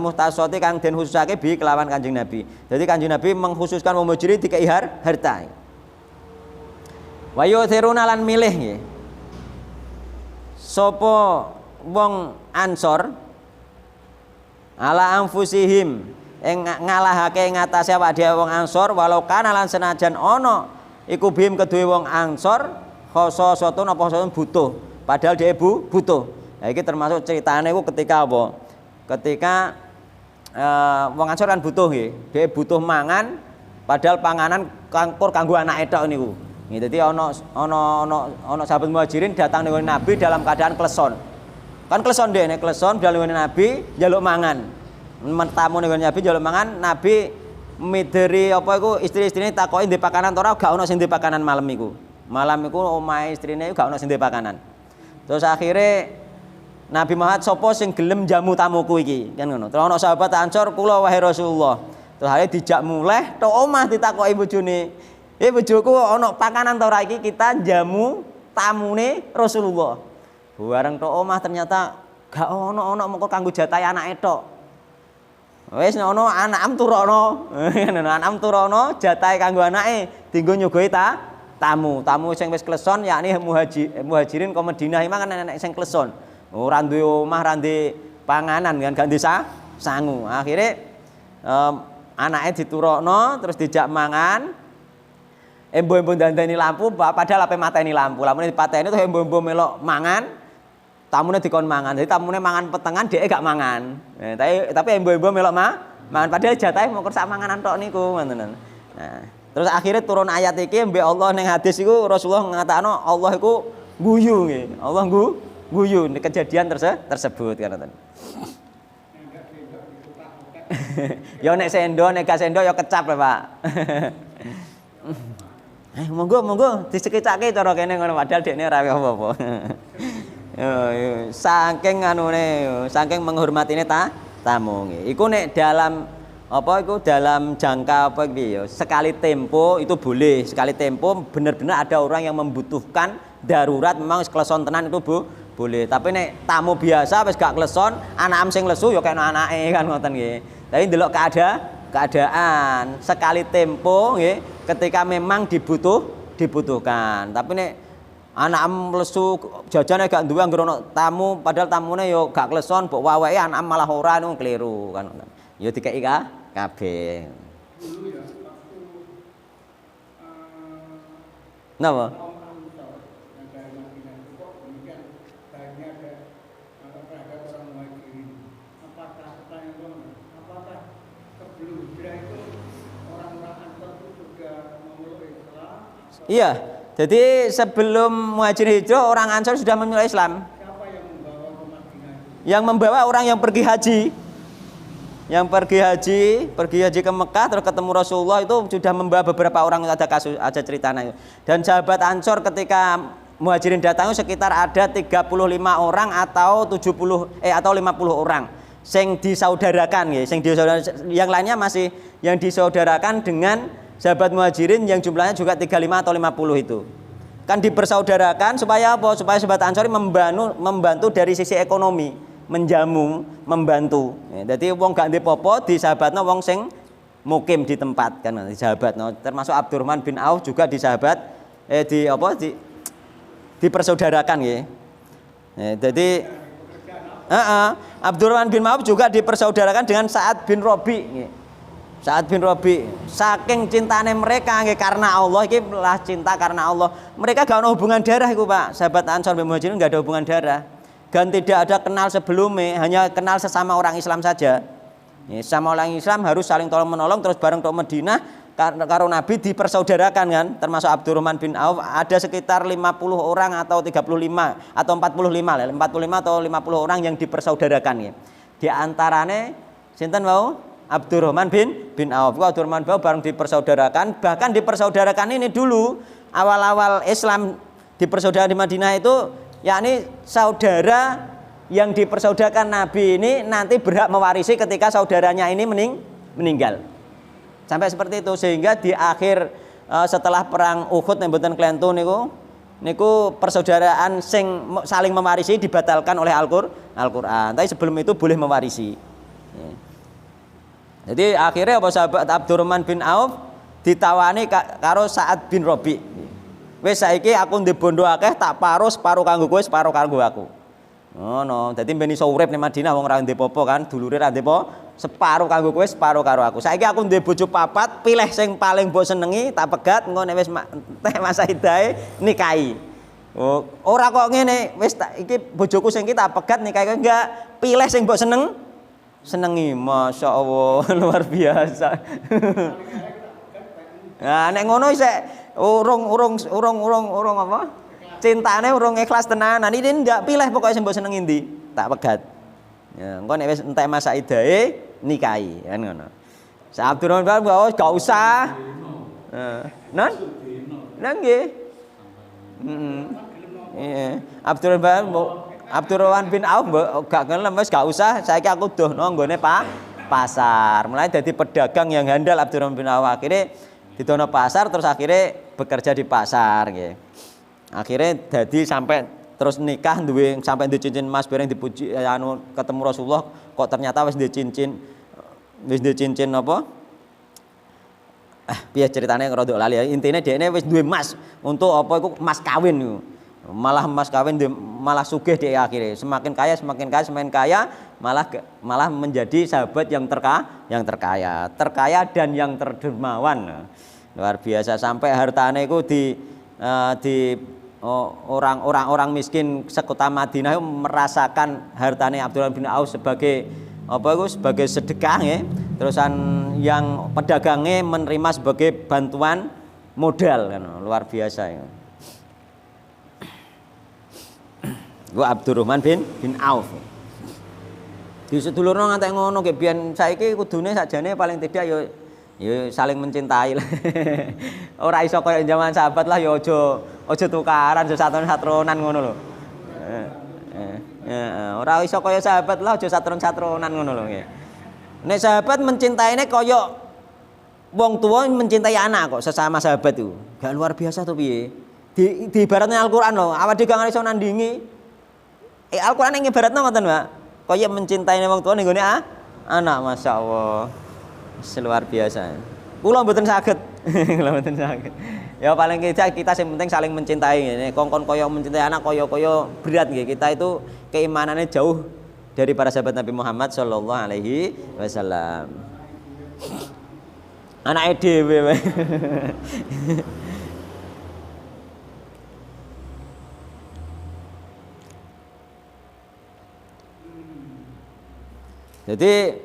Speaker 1: muhtasoti kang den khususake bi kelawan Kanjeng Nabi. Jadi Kanjeng Nabi mengkhususkan wong muhajirin dikei harta. Wa yuthiruna lan milih nggih. Sapa wong Ansor ala anfusihim ngalahake ngatasi awak dhewe wong Ansor walau kana lan senajan ana iku bim kedue wong Ansor khososatun apa butuh padahal dhewe butuh Nah, iki termasuk ceritane iku ketika apa? Ketika wong Ansor kan butuh nggih. Dia butuh mangan padahal panganan kanggo anake tok niku. Nggih, dadi ana sahabat Muhajirin datang ning Nabi dalam keadaan kleson. Kan kleson dene, kleson dalam Nabi njaluk mangan. Tamu ning Nabi njaluk mangan, Nabi mideri apa iku istri-istrine takoki ndek pakanan ora, gak ono sing ndek pakanan malam iku. Malam iku omahe istrine gak ono sing ndek pakanan. Terus akhirnya Nabi Muhammad sapa sing gelem jamu tamuku iki kan ngono. Terus ana sahabat Ansor kula wahai Rasulullah. Terus akhirnya dijak muleh tok omah ditakoki bojone. Bojoku ana pakanan ta ora iki kita jamu tamune Rasulullah. Bareng tok omah ternyata gak ono mengko kanggo jatahe anake tok. Wis ono anak turono. Anak turono jatahe kanggo anake dienggo nyugoi tamu sing wis kleson yakni Muhajirin ke Madinah iki kan enek sing kleson. Ora duwe omah, ora duwe panganan kan gak desa sangu. Akhire anake diturokno terus dijak mangan. Embo-embo dandani lampu padahal ape mateni lampu. Lampune dipateni terus embo-embo melok mangan. Tamune dikon mangan. Jadi tamune mangan petengan dhek gak mangan. Tapi embo-embo melok mangan padahal jatahe mau kersak manganan tok niku ngoten. Nah, terus akhirnya turun ayat iki mbek Allah ning hadis iku Rasulullah ngatakno Allah iku guyu nggih. Allah guyu kejadian tersebut kan ngoten. Ya nek sendok nek gak sendok ya kecap lho, Pak. Monggo disekicake cara kene ngono padahal dekne ora apa-apa. Saking anune, saking menghormatine tamu nggih. Iku nek dalam apa iku dalam jangka apa iki ya sekali tempo itu boleh, sekali tempo benar-benar ada orang yang membutuhkan darurat memang kleson tenan itu boleh. Tapi nek tamu biasa wis gak kleson, anak sing lesu ya kena anake kan ngoten nggih. Tapi ndelok keadaan sekali tempo nggih ketika memang dibutuhkan. Tapi nek anak lesu jajane gak duwe anggere ono tamu padahal tamune yo gak kleson mbok waweke anak malah ora niku kliru kan. Ya dikeki kabeh.
Speaker 2: Dulu ya waktu
Speaker 1: Napa? Iya, jadi sebelum Muhajirin hijrah orang Ansor sudah memeluk Islam.
Speaker 2: Siapa yang membawa ke Madinah?
Speaker 1: Yang membawa orang yang pergi haji. Yang pergi haji ke Mekah terus ketemu Rasulullah itu sudah membawa beberapa orang, ada kasus, ada ceritanya. Dan sahabat Ansor ketika Muhajirin datang sekitar ada 35 orang atau 50 orang sing disaudarakan nggih, yang lainnya masih yang disaudarakan dengan sahabat Muhajirin yang jumlahnya juga 35 atau 50 itu. Kan dipersaudarakan supaya apa? Supaya sahabat Ansor membantu dari sisi ekonomi, menjamu, membantu. Jadi wong gak ndek popo di sahabatno wong sing mukim di tempat kan di sahabatno. Termasuk Abdurrahman bin Auf juga di sahabat dipersaudarakan nggih. Jadi Abdurrahman bin Auf juga dipersaudarakan dengan Sa'ad bin Rabi nggih. Sa'ad bin Rabi, saking cintane mereka nggih karena Allah, iki lah cinta karena Allah. Mereka gak ada hubungan darah iku, Pak. Sahabat Ansor bin Muhajirin gak ada hubungan darah. Dan tidak ada kenal sebelumnya, hanya kenal sesama orang Islam saja. Sama orang Islam harus saling tolong menolong terus bareng ke Madinah karo Nabi dipersaudarakan kan, termasuk Abdurrahman bin Auf ada sekitar 50 orang atau 35 atau 45 lah, 45 atau 50 orang yang dipersaudarakan ya. Di antarane sinten wau? Abdurrahman bin Auf. Abdurrahman bin Auf bareng dipersaudarakan, bahkan dipersaudarakan ini dulu awal-awal Islam dipersaudarakan di Madinah itu yakni saudara yang dipersaudarakan Nabi ini nanti berhak mewarisi ketika saudaranya ini meninggal. Sampai seperti itu sehingga di akhir setelah perang Uhud mboten klentu niku persaudaraan sing saling mewarisi dibatalkan oleh Al-Qur'an. Tapi sebelum itu boleh mewarisi. Jadi akhirnya apa sahabat Abdurrahman bin Auf ditawani karo Sa'ad bin Rabi. Wis saiki aku ndek bondo akeh tak separuh kanggo kowe, separuh kanggo aku. Ngono. Dadi ben iso urip ning Madinah wong ora ndek apa kan, dulure ra ndek apa, separuh kanggo kowe, separuh karo aku. Saiki aku ndek bojo 4, pilih sing paling mbok senengi, tak pegat engko nek wis masa idahe nikahi. Oh, ora kok ngene, wis iki bojoku sing iki tak pegat nikahe enggak, pilih sing mbok senengi. Masyaallah, luar biasa. Nah, nek ngono isek urung apa? Cintane urung ikhlas tenanan. Ini ndak pilih pokoknya sing mbok seneng ndi, tak pegat. Ya, engko nek wis entek masa idahe nikahi, kan ngono. Sa Abdurrahman bahwa gak usah. Non? Nggih. Iya. Abdurrahman bin Auf gak gelem wis gak usah, saiki aku dohno nggone pasar. Mulai dadi pedagang yang handal Abdurrahman bin Auf. Akhirnya didono pasar terus akhirnya bekerja di pasar nggih. Akhirnya dadi sampai terus nikah duwe sampai duwe cincin emas bareng dipuji ketemu Rasulullah kok ternyata wis duwe cincin apa? Piye ceritane rada lali ya. Intine dhekne wis duwe emas untuk apa iku emas kawin iku. Malah emas kawin malah sugih dhek akhirnya. Semakin kaya malah menjadi sahabat yang terkaya dan yang terdermawan. Luar biasa sampai hartane iku di orang-orang miskin sekota Madinah merasakan hartane Abdurrahman bin Auf sebagai sebagai sedekah ya. Terusan yang pedagangnya menerima sebagai bantuan modal kan. Luar biasa ya. Gua Abdurrahman bin Auf. Di sedulurno ngantek ngono ki biyen saiki kudune sakjane paling tidak ya saling mencintai lah. Ora iso kaya zaman sahabat lah ya aja tukaran aja satron-satronan ngono lho. Ora iso kaya sahabat lah aja satron-satronan ngono lho nggih. Nek sahabat mencintaine kaya wong tua mencintai anak kok sesama sahabat itu. Gak luar biasa tuh piye. Di ibaratnya Al-Qur'an lho, awake dhewe gak iso nandingi. Al-Qur'an yang ibaratnya ngoten, Mbak. Kaya mencintai wong tua ning gone anak, masyaallah. Luar biasa. Kula mboten saged. Kula mboten saged. Ya paling kita yang penting saling mencintai. Nek kongkon kaya mencintai anak kaya berat nggih. Kita itu keimanannya jauh dari para sahabat Nabi Muhammad sallallahu alaihi wasallam. Anake dhewe wae. Jadi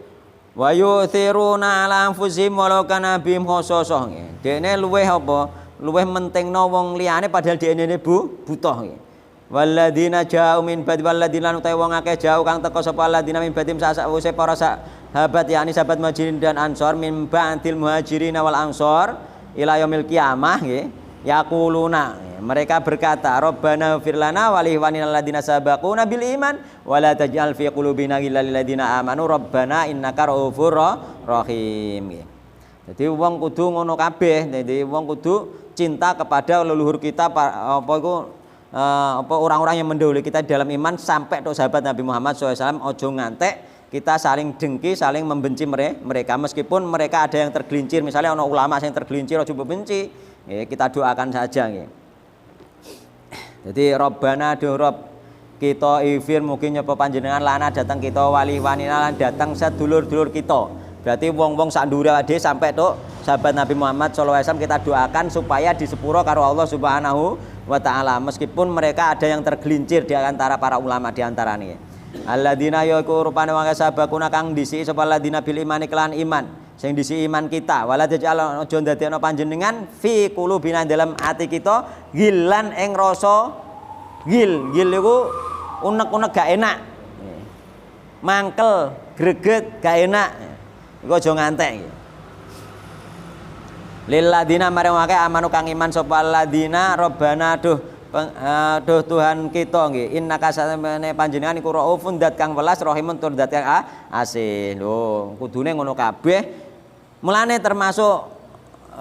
Speaker 1: wa yuthiruna ala anfusihim walau kana bihim khososoh. Dekne luweh apa? Luweh mentingno wong liyane padahal dekne butuh nggih. Walladzina ja'u min ba'di walladzina utawi wong akeh jauh kang teka sapa alladzina min ba'dim sawise para sahabat yakni sahabat Muhajirin dan Ansor min ba'dil Muhajirin wal Ansor ila yaumil qiyamah nggih. Yaquluna mereka berkata Rabbana ighfir lana wa li ikhwanina alladzina sabaquna bil iman wa la taj'al fi qulubina ghillan lil ladzina amanu rabbana innaka ra'ufur rahim. Jadi wong kudu ngono kabeh. Jadi wong kudu cinta kepada leluhur kita orang-orang yang mendahului kita dalam iman sampai tok sahabat Nabi Muhammad SAW. Ojo ngantek kita saling dengki, saling membenci mereka meskipun mereka ada yang tergelincir. Misalnya ono ulama yang tergelincir ojo benci. Kita doakan saja nggih. Jadi Rabbana Rob kita ifir mungkin nyapa panjenengan lana datang kita wali wanina datang sedulur-dulur kita. Berarti wong-wong sak ndure ade sampai tok sahabat Nabi Muhammad SAW kita doakan supaya disepuro karo Allah Subhanahu wa taala meskipun mereka ada yang tergelincir di antara para ulama di antaranya. Alladzina yaku rupane wong sabakuna kang disi sapa alladzina bil imani kelan iman. Sing disi iman kita wala tajal aja ndadekno panjenengan fi qulubina dalam ati kita gilan ing rasa gil iku unek-unek gak enak mangkel greget gak enak iku aja ngantek lil ladina marang akeh amanu kang iman sapa ladina robbana duh Tuhan kita nggih innaka samene panjenengan iku raufun dat kang welas rahimun tur dat kang asih lho kudune ngono kabeh. Mulane termasuk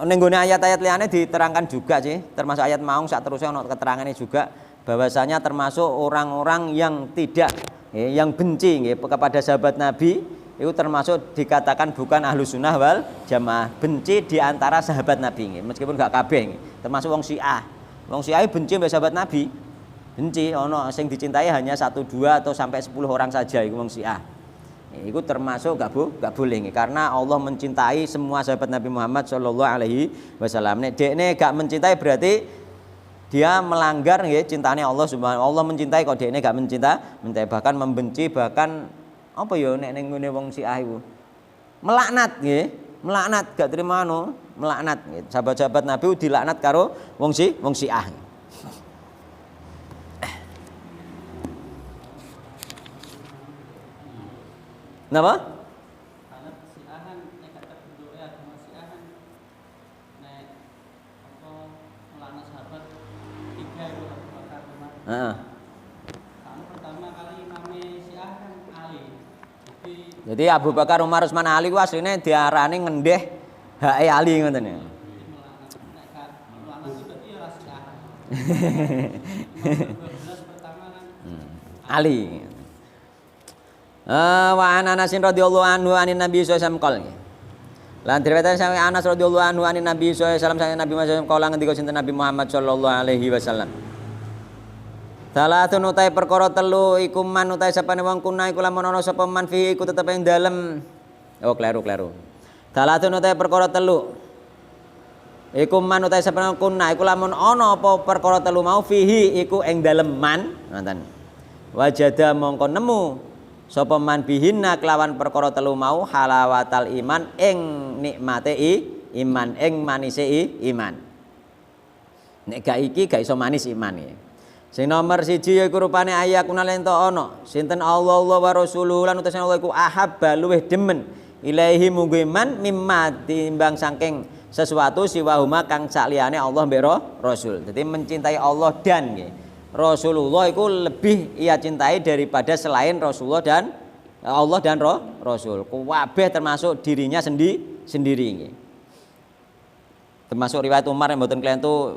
Speaker 1: ning gone ayat-ayat liyane diterangkan juga sih, termasuk ayat maung sak terusé ono keterangane juga bahwasanya termasuk orang-orang yang tidak yang benci nggih kepada sahabat Nabi itu termasuk dikatakan bukan ahlu sunnah wal jamaah, benci di antara sahabat Nabi nggih meskipun gak kabeh nggih. Termasuk wong Syiah. Wong Syiah benci mbek sahabat Nabi. Benci ono sing dicintai hanya 1, 2 atau sampai 10 orang saja iku wong Syiah. Itu termasuk gak boleh karena Allah mencintai semua sahabat Nabi Muhammad sallallahu alaihi wasallam. Nek dekne gak mencintai berarti dia melanggar nggih cintane Allah Subhanahu. Allah mencintai kok dekne gak mencintai, bahkan membenci, bahkan apa ya nek ning ngene wong Syiah iku. Melaknat nggih, melaknat gak terima melaknat nggih. Sahabat-sahabat Nabi dilaknat karo wong Syiah. Napa?
Speaker 3: Pertama kali imame Syiah kan Ali.
Speaker 1: Jadi Abu Bakar, Umar, Utsman, Ali ku asline diarani ngendeh hake Ali ngoten ya. Ali. Wa Anas radhiyallahu anhu anin Nabi sallallahu alaihi wasallam. Lan diriwayatkan saking Anas radhiyallahu anhu anin Nabi sallallahu alaihi wasallam saking Nabi Muhammad kala ngendika sinten Nabi Muhammad sallallahu alaihi wasallam. Salatun utai perkara telu iku man utai sapane wong kuna iku lamun ana sapa man fi iku tetep ing dalem. Oh kleru. Salatun utai perkara telu iku man utai sapane kuna iku lamun ana apa perkara telu mau fihi iku ing dalem man ngoten. Wajada mongko nemu sapa man bihinna kelawan perkara telu mau halawatal iman ing nikmate iman ing manise iman. Nek gak iki gak iso manis iman ya. Sing nomor 1 yaiku rupane ayakuna lento ana sinten Allah wa rasuluh lan utus Allah iku ahabba luweh demen ilaahi munggo iman mimma timbang saking sesuatu siwahuma kang sakliyane Allah mbek Rasul. Dadi mencintai Allah dan nggih Rasulullah iku lebih ia cintai daripada selain Rasulullah dan Allah dan Rasul. Kabeh termasuk dirinya sendiri nggih. Termasuk riwayat Umar yang mboten klentu,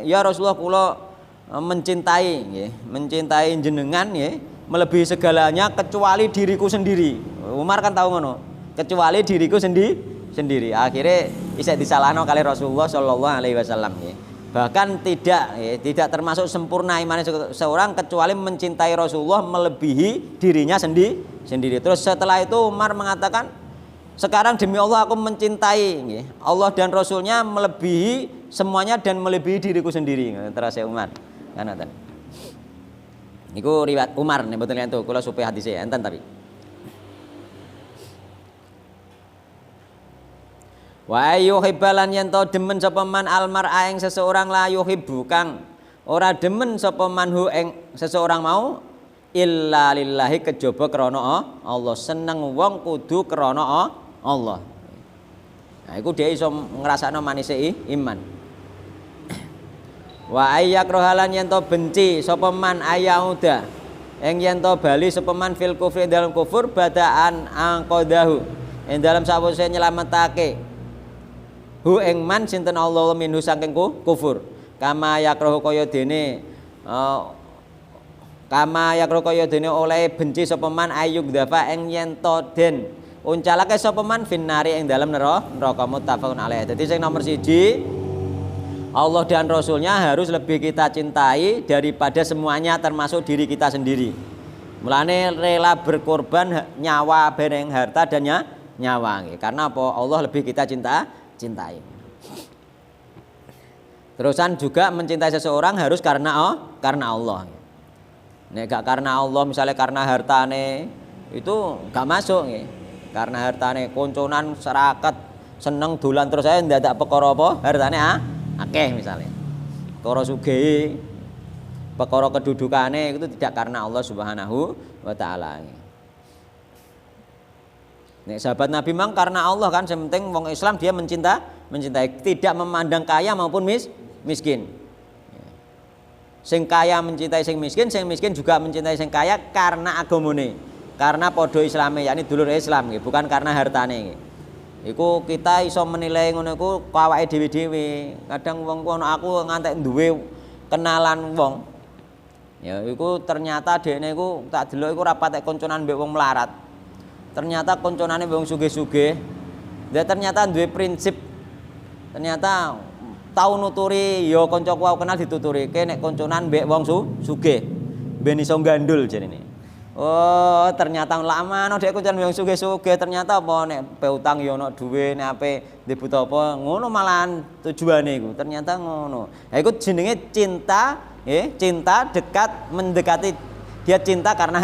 Speaker 1: ya Rasulullah kula mencintai nggih, mencintai jenengan nggih, melebihi segalanya kecuali diriku sendiri. Umar kan tahu ngono, kecuali diriku sendiri. Akhirnya isih disalahno kali Rasulullah sallallahu alaihi wasallam nggih. Bahkan tidak termasuk sempurna iman seorang kecuali mencintai Rasulullah melebihi dirinya sendiri. Terus setelah itu Umar mengatakan, sekarang demi Allah aku mencintai nggih, Allah dan Rasulnya melebihi semuanya dan melebihi diriku sendiri. Terus Umar kan enten. Niku riwayat Umar nek mboten enten kula supe hadise enten tapi. Wa yuhibbalan yen to demen sapa man almar'a ing seseorang la yuhibbu kang ora demen sapa manhu ing seseorang mau illa lillahi kejaba krana Allah. Seneng wong kudu krana Allah. Nah iku dia iso ngrasakno manise iman. Wa ayyakrahalan yen to benci sapa man ayauda ing yen to bali sapa man fil kufri dalam kufur badaan angqadahu ing dalam sawise nyelametake hu ing man sinten Allah minhu saking kufur kama yakrahu kaya dene oleh benci sapa man ayuk dafa ing yen to den uncalake sapa man finnari ing dalam neraka muttafaqun alaih. Dadi sing nomor 1 Allah dan Rasulnya harus lebih kita cintai daripada semuanya termasuk diri kita sendiri. Mulane rela berkorban nyawa bareng harta dan nyawa. Karena apa? Allah lebih kita cintai. Terusan juga mencintai seseorang harus karena Allah. Nek gak karena Allah misalnya karena hartane itu gak masuk nggih. Karena hartane konconan serakat seneng dolan terus saya ndadak perkara apa hartane akeh misalnya perkara sugih perkara kedudukane itu tidak karena Allah Subhanahu wa taala. Nek sahabat Nabi memang karena Allah kan, yang penting wong Islam dia mencintai tidak memandang kaya maupun miskin. Sing kaya mencintai sing miskin juga mencintai sing kaya karena agamane, karena podo Islame yakni dulur Islam nggih, bukan karena hartane nggih. Iku kita iso menilai ngono iku awake dhewe-dhewe. Kadang wong ana aku ngantek duwe kenalan wong. Ya iku ternyata dekne iku tak delok iku ora patek konconan mbek wong melarat. Ternyata konconane wong sugih-sugih. Dia ternyata duwe prinsip. Ternyata tau nuturi ya kancaku aku kenal dituturi. Nek konconan mbek wong sugih ben iso gandul jenenge. Oh, ternyata lama no dek kuncen yang sugih-sugih ternyata apa nek pe utang ya ono duwe nek ape ndek butuh apa ngono malahan tujuane iku. Ternyata ngono. Ha iku jenenge cinta, cinta dekat mendekati dia cinta karena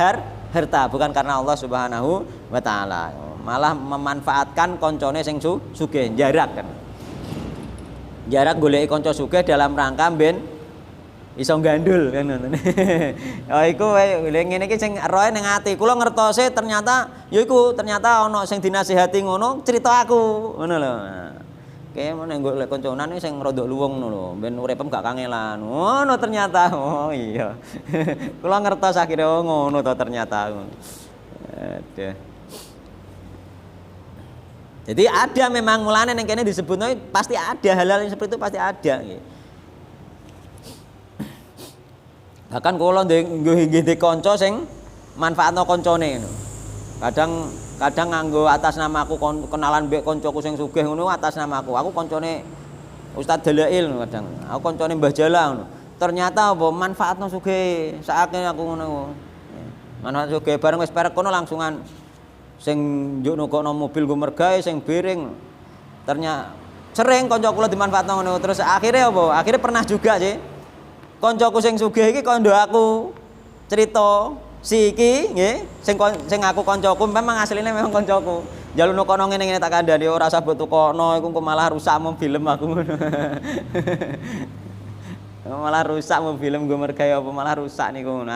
Speaker 1: harta, bukan karena Allah Subhanahu wa taala. Malah memanfaatkan koncone sing sugih, jarak kan. Jarak goleki kanca sugih dalam rangka ben iso gandul kan ngono. Oh iku ngene iki sing roe ning ati. Kula ngertose ternyata ya iku ternyata ana sing dinasihati ngono cerita aku ngono lho. Oke, men golek kancanan sing rada luwung ngono lho, ben uripem gak kangelan. Ngono ternyata. Oh iya. Kula ngertos akhire ngono to ternyata. Aduh. Jadi ada memang mulane ning kene disebutno pasti ada hal-hal yang seperti itu pasti ada nggih. Bahkan kula nggih kanca sing manfaatno kancane ngono. Kadang nganggo atas namaku kenalan mbek kancaku sing sugih ngono atas namaku. Aku kancane Ustaz Dalail kadang. Aku kancane Mbah Jala ngono. Ternyata apa manfaatno sugih sakake aku ngono. Manfaat sugih bareng wis perek kono langsungan sing njuk nukokno mobil go mergae sing biring. Ternyata sering kanca kula dimanfaatno ngono. Terus akhirnya apa? Akhirnya pernah juga sih. Koncoku sing sugih iki kandha aku cerita si iki nggih sing aku koncoku memang asline memang koncoku. Njaluk nukono ngene-ngene tak kandhani ora usah mbok tukono iku malah rusak film aku ngono. Malah rusak film gue mergawe apa malah rusak niku ngono.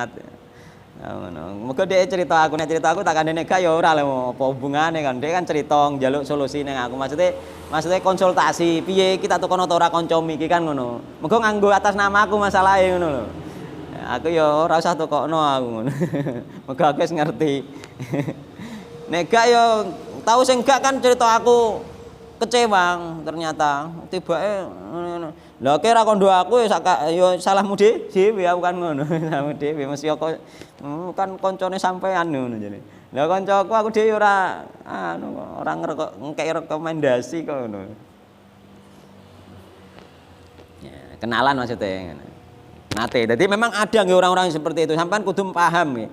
Speaker 1: Ngono. Muga dhek cerita aku nek cerita aku tak kandhane gak ya ora lho apa hubungane kan. Dhek kan cerita njaluk solusi ning aku. Maksudnya konsultasi piye kita tukono ta ora kanca iki kan ngono. Muga nganggo atas nama aku masalahe ngono lho. Aku ya ora usah tukokno aku ngono. Muga aku wis ngerti. Nek gak ya tahu sing gak kan cerita aku kecewa ternyata tibake ngono. Lah kira kondo aku ya salahmu dhewe aku kan ngono. Salahmu dhewe mesti kok kan koncone sampean ngono jane. Lah kancaku aku dhewe ora ora ngekeki rekomendasi kok ngono. Ya, kenalan maksudnya. Nate. Jadi memang ada nggih orang-orang seperti itu. Sampean kudu paham nggih.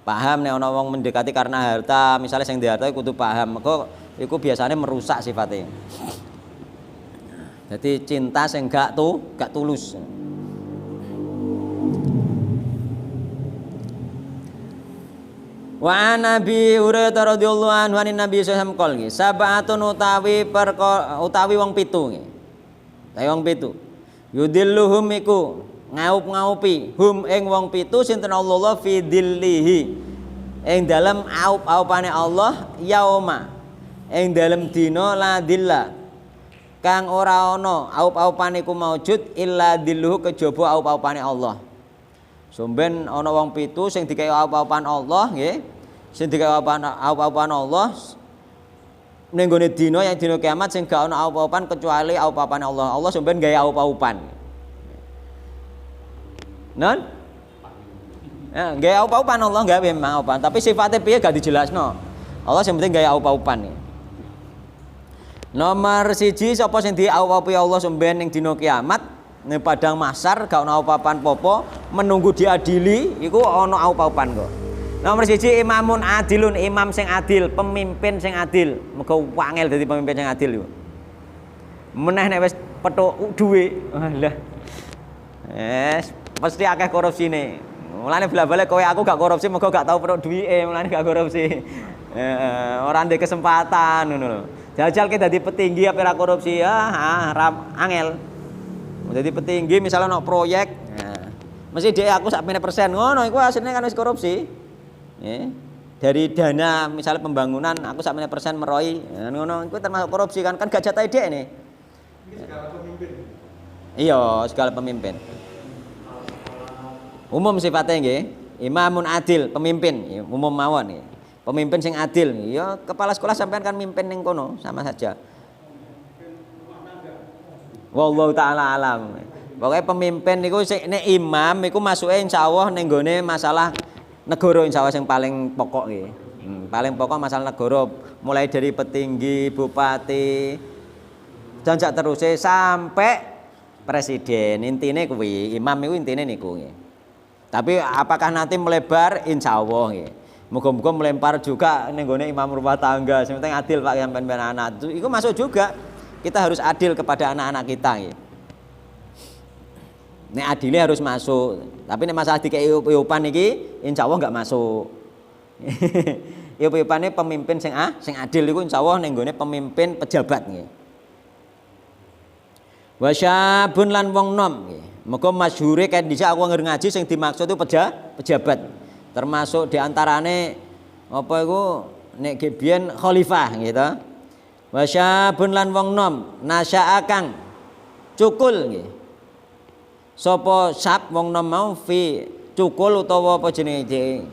Speaker 1: Paham nek ana wong mendekati karena harta, misalnya sing di harta kudu paham. Mergo iku biasanya merusak sifatnya. Jadi cinta sing gak tulus. Wa Nabi Hurairah radhiyallahu anhu an Nabi sallallahu alaihi wasallam sab'atun utawi wong pitu nggih. Wong pitu. Yudilluhum iku ngaup-ngaupi hum ing wong pitu sinten Allah fi dhillihi. Ing dalem aup-aupane Allah yauma. Ing dalem dina la dhilla. Kang ora ana aup-aupane iku maujud illa dhilluhu kejaba aup-aupane Allah. Somben ana wong pitu sing dikei aup-aupan Allah nggih. Sing dikei aup-aupan Allah ning gone dina yang dina kiamat sing gak ana aup-aupan kecuali aup-aupane Allah. Allah somben gawe aup-aupan. Non? Ya, gawe aup-aupan Allah gawe memang aupan, tapi sifatnya piye gak dijelasno. Allah sing penting gawe aup-aupan. Nomor siji sapa sing diaup-aupi Allah somben ning dina kiamat ning padang mahsyar gak ana aup-aupan popo menunggu diadili iku ana aup-aupan kok. Nomor siji imamun adilun imam sing adil, pemimpin sing adil. Muga wangel dadi pemimpin sing adil yo. Meneh nek wis petuk duwe, lah. Mesti akeh korupsine. Mulane bola-balik kowe aku gak korupsi, muga gak tau petuk duwike, mulane gak korupsi. Ora ndek kesempatan ngono lho. Jajal ke dadi petinggi apa ora korupsi angel. Dadi petinggi misalnya ono proyek, mesti dhek aku sak persen ngono iku asline kan wis korupsi. Dari dana misalnya pembangunan aku sak persen meroi ngono iku termasuk korupsi kan gak jatahe dhek ne.
Speaker 2: Segala pemimpin.
Speaker 1: Iya, segala pemimpin. Umum sifatnya nggih, imamun adil, pemimpin, umum mawon nggih. Pemimpin sing adil, ya kepala sekolah sampean kan mimpin ning kono sama saja. Wallahu taala alam. Pokoknya pemimpin niku nek imam iku masuke insyaallah ning gone masalah negara insyaallah sing paling pokok nggih. Paling pokok masalah negara mulai dari petinggi, bupati, dan sak teruse sampai presiden. Intine kuwi imam iku intine niku nggih. Tapi apakah nanti melebar? Insya Allah nggih. Muga-muga melempar juga ning gone imam rumah tangga. Sing penting adil Pak sampean anak. Itu masuk juga. Kita harus adil kepada anak-anak kita nggih. Nek adilnya harus masuk. Tapi nek masalah dikei iup-iupan iki insya Allah enggak masuk. Iup-iupane pemimpin sing adil iku insya Allah ning gone pemimpin pejabat nggih. Wa syabun lan wong nom nggih. Muga masyhure kae dhisik aku ngaji sing dimaksud itu pejabat. Termasuk diantarane apa iku nek biyen khalifah gitu. Wa syabun lan wong nom nasya'a kang cukul nggih. Sapa syab wong nom mau fi cukul utawa apa jenenge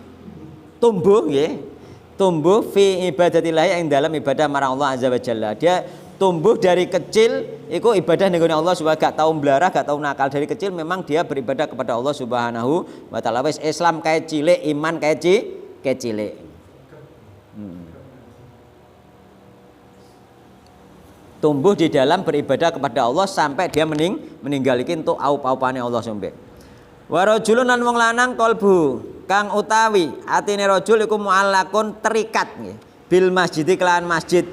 Speaker 1: tumbuh nggih. Tumbuh fi ibadatillah ing dalam ibadah marang Allah azza wa jalla. Dia tumbuh dari kecil itu ibadah ning Allah subhanahu gak tau mblarah, gak tau nakal dari kecil memang dia beribadah kepada Allah Subhanahu wa taala. Wis Islam kae cilik, iman kae cilik. Tumbuh di dalam beribadah kepada Allah sampai dia meninggal iki entuk aup-aupane Allah sampe. Wa rajulun lan wong lanang qalbu kang utawi atine rajul iku muallakun terikat nggih bil masjid kelan masjid.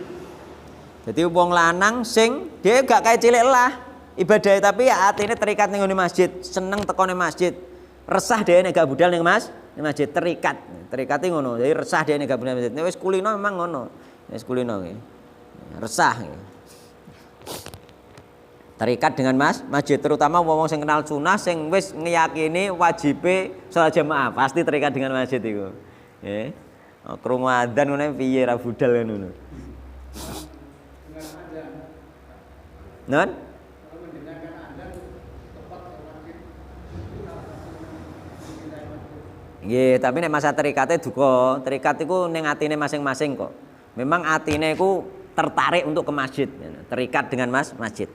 Speaker 1: Jadi wong lanang sing dia gak kayak cilik lah ibadah tapi ya atine terikat ning masjid, seneng tekone masjid. Resah dia nek gak budal ning masjid terikat. Terikate ngono. Jadi resah dia nek gak budal masjid. Nek wis kulino memang ngono. Wis kulino nggih. Resah nggih. Terikat dengan masjid terutama wong sing kenal sunah sing wis ngiyakini wajibe salat jamaah pasti terikat dengan masjid iku. Nggih. Krungu adzan ngene piye ra budal ngono. Non? Nggih, tapi nek masa terikate duka, terikat iku ning atine masing-masing kok. Memang atine iku tertarik untuk ke masjid, terikat dengan masjid.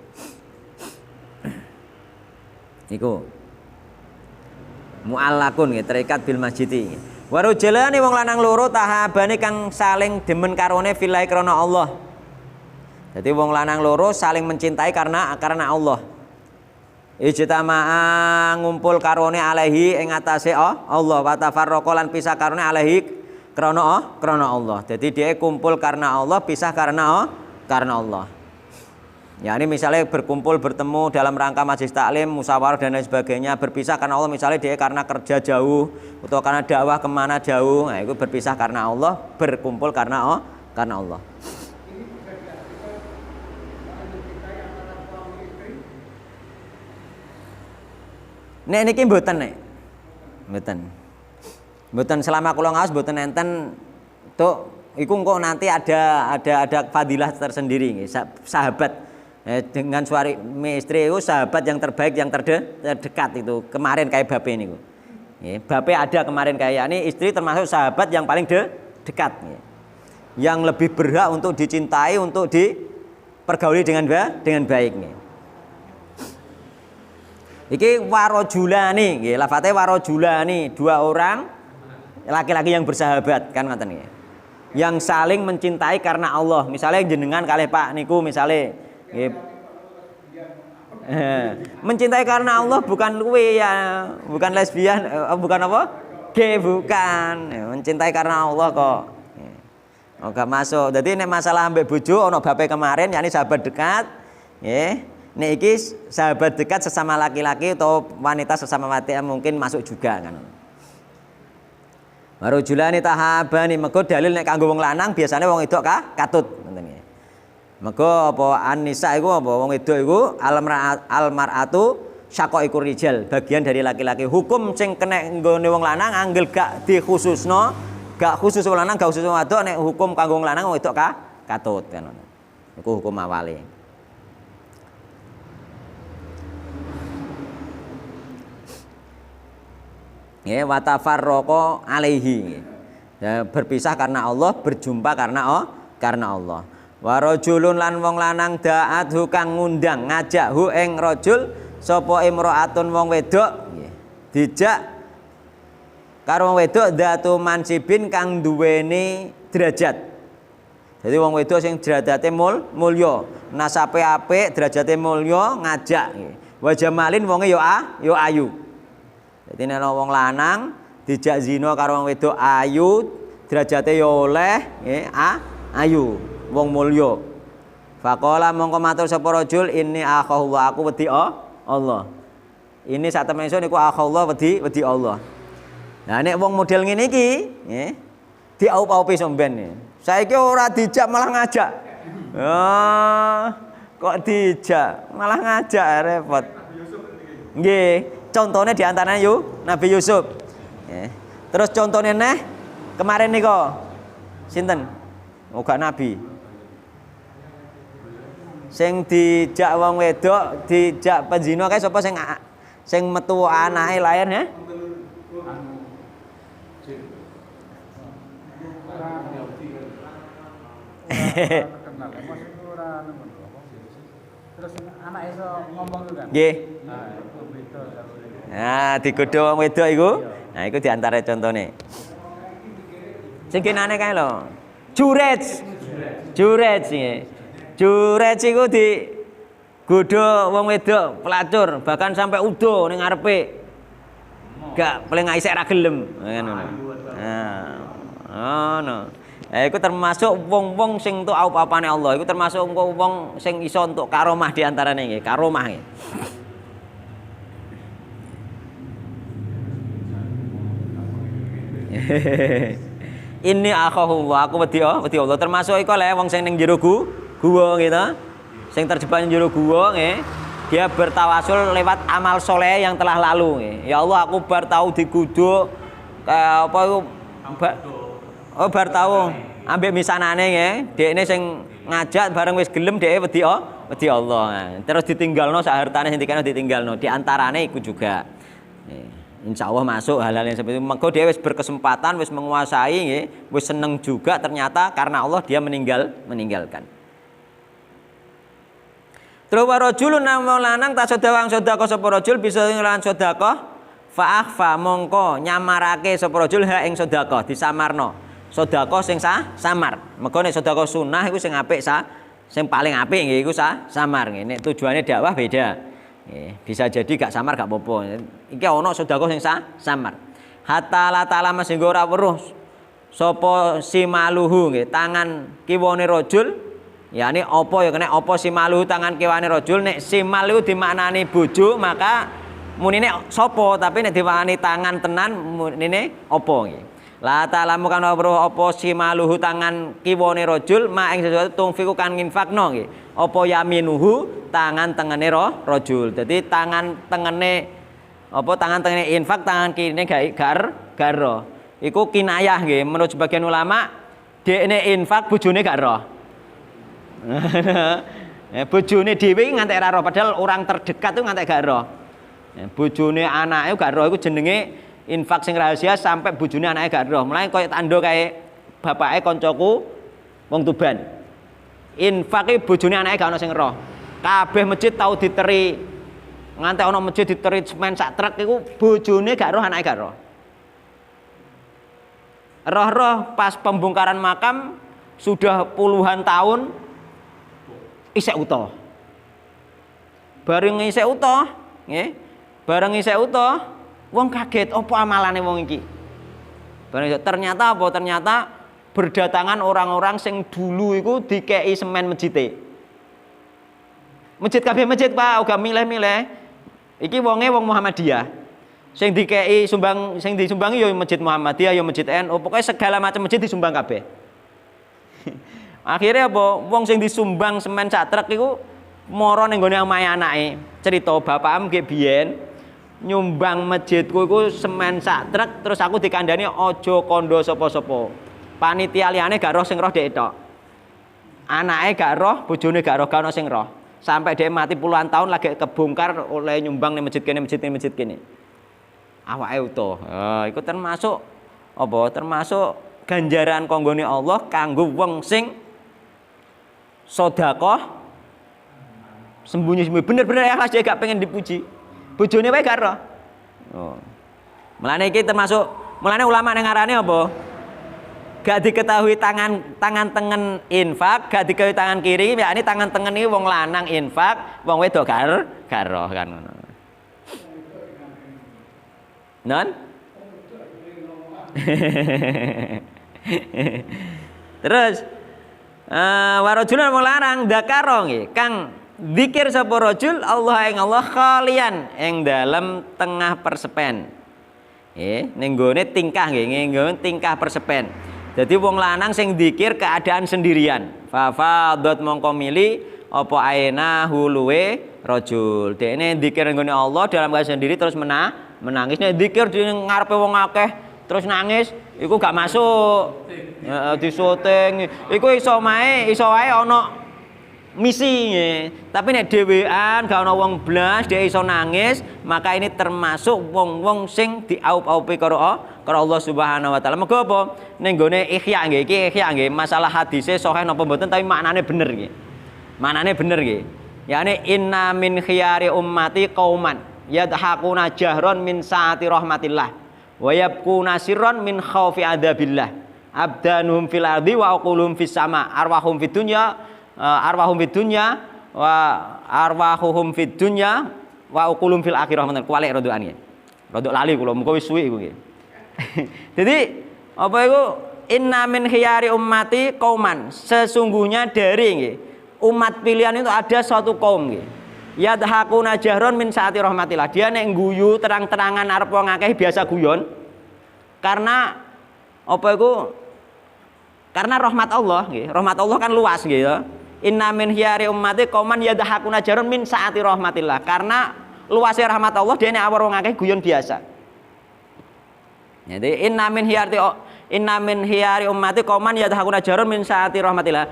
Speaker 1: Iku muallakun nggih, terikat bil masjidi. Wa rajulani wong lanang loro tahabane kang saling demen karone fillahi krana Allah. Jadi wong lanang loro saling mencintai karena Allah. Ijtama'a ngumpul karone alaihi ing atase Allah wa tafarraqa lan pisah karone alaihi krana Allah. Jadi dia kumpul karena Allah, pisah karena Allah. Ya ini misalnya berkumpul bertemu dalam rangka majelis taklim, musyawarah dan lain sebagainya, berpisah karena Allah misalnya dia karena kerja jauh atau karena dakwah kemana jauh. Nah, itu berpisah karena Allah, berkumpul karena Allah. Nek niki mboten nek. Mboten selama kula ngaos mboten enten tuk iku kok nanti ada fadilah tersendiri nggih. Sahabat dengan suami istri itu sahabat yang terbaik yang terdekat itu. Kemarin kayak bape niku. Nggih, bape ada kemarin kayak ini istri termasuk sahabat yang paling dekat nggih. Yang lebih berhak untuk dicintai, untuk dipergauli dengan baik nggih. Iki warojulani, nggih, lafate warojulani, dua orang laki-laki yang bersahabat kan ngoten nggih. Yang saling mencintai karena Allah. Misalnya jenengan kalih Pak niku misale nggih. Mencintai karena Allah bukan kuwi ya, bukan lesbian, bukan apa? Gay bukan. Mencintai karena Allah kok. Oh, gak masuk. Jadi nek masalah ambek bojo ana bape kemarin yakni sahabat dekat, nggih. Nek iki sahabat dekat sesama laki-laki atau wanita sesama wanita mungkin masuk juga kan. Warujulani tahabani mergo dalil nek kanggo wong lanang biasanya wong wedok katut ngoten nggih. Mergo apa an-nisa iku apa wong wedok iku al-mar'atu syaqaiqur rijal, bagian dari laki-laki. Hukum sing kena nggone wong lanang anggel gak dikhususno, gak khusus wong lanang, gak khusus wong wedok nek hukum kanggo wong lanang wong wedok katut kan. Iku hukum awale. Ya, wa tafarraqa alaihi. Ya, berpisah karena Allah, berjumpa karena Allah. Wa rajulun lan wong lanang da'athu kang ngundang ngajak hu ing rajul sapa imraatun wong wedok nggih. Dijak karo wong wedok datu mansibin kang duweni derajat. Jadi wong wedok sing derajate mulya, nasabe apik, derajate mulya ngajak nggih. Wa jamalin wonge yo ayu. Dadi nek wong lanang dijak zina karo wong wedok ayu, derajate ya oleh nggih, ayu, wong mulya. Faqala mongko matur sapa rajul inni akhullah aku wedi Allah. Ini sak temen ingsun niku akhullah wedi Allah. Nah nek wong model ngene iki nggih diaup-aupi somben. Saiki ora dijak malah ngajak. Kok dijak malah ngajak repot. Nggih, contohnya di antaranya Nabi Yusuf. Terus contohnya neh kemarin niko sinten? Gak nabi. Sing dijak wong wedok, dijak penzina kae sapa sing metu anake lair ya?
Speaker 3: Terus anak iso ngomong juga.
Speaker 1: Nggih.
Speaker 3: Nah, itu beda karo iki.
Speaker 1: Nah, digodho wong wedok iku. Nah, iku diantara contone. Sing kenane kae lho. Juret nggih. Juret iku digodho wong wedok pelacur, bahkan sampai udo ning ngarepe. Gak paling isek ra gelem, ngono. Nah, ngono. Iku termasuk wong-wong sing entuk aup-aupane Allah. Iku termasuk wong sing iso entuk karomah di antarane nggih, karomah nggih. Ini akhullah aku wedi Allah. Termasuk iku le wong sing ning jero guwa gitu. Sing terjebak ning jero guwa nggih. Dia bertawasul lewat amal soleh yang telah lalu nggih. Ya Allah aku bar tau diguduk kayak apa iku bar tau ambek misanane nggih. Dekne sing ngajak bareng wis gelem dhek wedi Allah. Terus ditinggalno sak hartane sing dikene ditinggalno. Di antarane iku juga. Insya Allah masuk hal-hal yang seperti itu. Maka dia wis berkesempatan, wis menguasai, nggih, wis seneng juga ternyata karena Allah dia meninggalkan. Terus warajulun nang lanang tak sedawang sedekah sapa rajul bisa nglawan sedekah fa akhfa mongko nyamarake sapa rajul ha ing sedekah disamarno. Sedekah sing samar. Mergo nek sedekah sunah iku sing apik sing paling apik nggih iku samar nggih. Nek tujuane dakwah beda. Bisa jadi gak samar gak apa-apa. Iki ana sedekah sing samar. Hatta la ta'ala sehingga ora weruh sapa simaluhu nggih, tangan kiwane rajul. Yani apa ya kena apa simaluhu tangan kiwane rajul nek simal iku dimaknani bojo maka munine sapa tapi nek dimaknani tangan tenan munine apa nggih. La ta'ala kan weruh apa simaluhu tangan kiwane rajul ma ing sesuatu tungfiku kan nginfakno nggih. Apa yaminuhu tangan tengene rajul. Dadi tangan tengene infak tangan kine gak ero. Iku kinayah nggih menurut sebagian ulama dekne infak bojone gak ero. Bojone dhewe ngantek ora ero padahal orang terdekat itu ngantek gak ero. Bojone anake gak ero iku jenenge infak sing rahasia sampai bojone anake gak ero. Mulane koyo tandha kae bapake koncoku wong Tuban. Infake bojone anake gak ono sing roh. Kabeh masjid tau diteri. Ngantek ono masjid diteri semen sak truk iku bojone gak roh anake gak roh. Roh-roh pas pembongkaran makam sudah puluhan tahun isek utuh. Bareng isek utuh, nggih. Bareng isek utuh, wong kaget apa amalane wong iki. Ternyata apa? Ternyata berdatangan orang-orang sing dulu iku dikei semen masjid. Masjid kabeh masjid Pak, uga milih-milih. Iki wonge wong Muhammadiyah. Sing dikei sumbang sing disumbangi ya Masjid Muhammadiyah, ya Masjid NU, pokoknya segala macam masjid disumbang kabeh. Akhirnya apa? Wong sing disumbang semen sak truk iku mara ning gone omahe anake. Cerita bapakam nggih biyen nyumbang masjidku iku semen sak truk terus aku dikandani aja kandha sapa-sapa. Panitia liyane gak roh sing roh dhek tok. Anake gak roh, bojone gak roh, gak ono sing roh. Sampai dia mati puluhan tahun lagi kebongkar oleh nyumbang ning masjid kene. Awake utuh. Iku termasuk apa? Termasuk ganjaran kanggone Allah kanggo wong sing sedekah sembunyi-sembunyi. Bener-bener ikhlas dia gak pengen dipuji. Bojone wae gak roh. Mulane iki termasuk mulane ulama ning ngarane apa? Gak diketahui tangan tengen infak, gak diketahui tangan kiri, yakni tangan tengen iki wong lanang infak, wong wedok gak roh kan ngono. Non? Terus warajulun wong larang dzakara nggih kang zikir sapa rajul Allah ing Allah khalian ing dalem tengah persepen. Nggih ning gone tingkah nggih nggone tingkah persepen. Jadi wong lanang sing zikir keadaan sendirian. Fa fadhat mongko mili apa aina huluwe rajul. Dekne zikir nggone Allah dalam keadaan sendiri terus menangis. Nek zikir di ngarepe wong akeh terus nangis iku gak masuk. Di syuting iku iso wae ana misi nggih. Tapi nek dhewean gak ana wong blas dhek iso nangis, maka ini termasuk wong-wong sing diaup-aupi karo Allah Subhanahu wa taala. Mergo apa? Ning gone Ihya nggih, iki Ihya nggih, masalah hadise sahih napa mboten tapi maknane bener nggih. Maknane bener nggih. Yani inna min khiyari ummati qauman yadhakuna jahron min saati rahmatillah wa yabkuna sirron min khaufi adzabillah. Abdanuhum fil ardi wa aquluhum fis sama. Arwahum fid dunya wa arwahuhum fid dunya wa aquluhum fil akhirah. Kualik rodokan nggih. Rodok lali kula muga wis suwi iku nggih. Jadi apa itu inna min khiyari ummati qauman, sesungguhnya dari nggih umat pilihan itu ada suatu kaum nggih yadhakuna jahron min saati rahmatillah. Dia nek guyu terang-terangan arep wong akeh biasa guyon karena apa itu karena rahmat Allah nggih. Rahmat Allah kan luas nggih ya. Inna min khiyari ummati qauman yadhakuna jahron min saati rahmatillah. Karena luasnya rahmat Allah dia nek awar wong akeh guyon biasa. Jadi inna min hiyari ummati qauman yadhakuna jarun min saati rahmatillah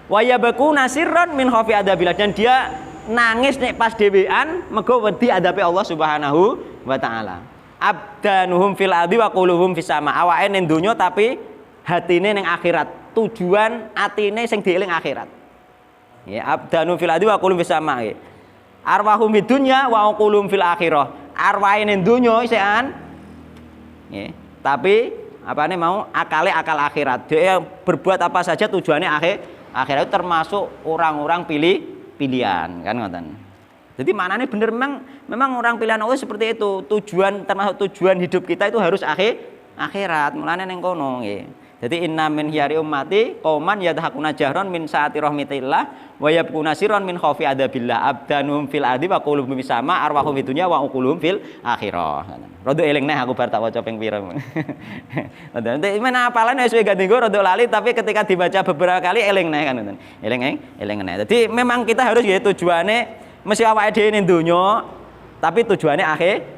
Speaker 1: wa yabkuna sirran min khaufi adabillah. Dan dia nangis nek pas dhewean mergo wedi adabe Allah Subhanahu wa taala. Abdanuhum fil ardi wa quluhum fis sama. Awake ning donya tapi hatine ning akhirat. Tujuan atine sing dieling akhirat. Ya abdanu fil ardi wa quluhum fis sama. Arwahum fid dunya wa quluhum fil akhirah. Arwahe ning donya isekan tapi apa nih mau akal akhirat. Dia berbuat apa saja tujuannya akhirat itu termasuk orang-orang pilihan kan ngoten. Jadi maknanya bener memang orang pilihan Allah seperti itu. Termasuk tujuan hidup kita itu harus akhirat. Mulane ning kono nggih. Jadi inna min hiyari ummati qauman yadhakuna jahron min saati rahmatillah wa yabkuna sirran min khaufi adabillah. Abdanuhum fil ardi wa quluhum fis sama arwahum fid dunya wa uquluhum fil akhirah. Rodok eling neh aku bar tak waca ping pira. Nanti men apalan wis ganti go rodok lali tapi ketika dibaca beberapa kali eling neh kan ngoten. Eling neh. Jadi memang kita harus ya tujuane mesti awake dhewe ning donya tapi tujuannya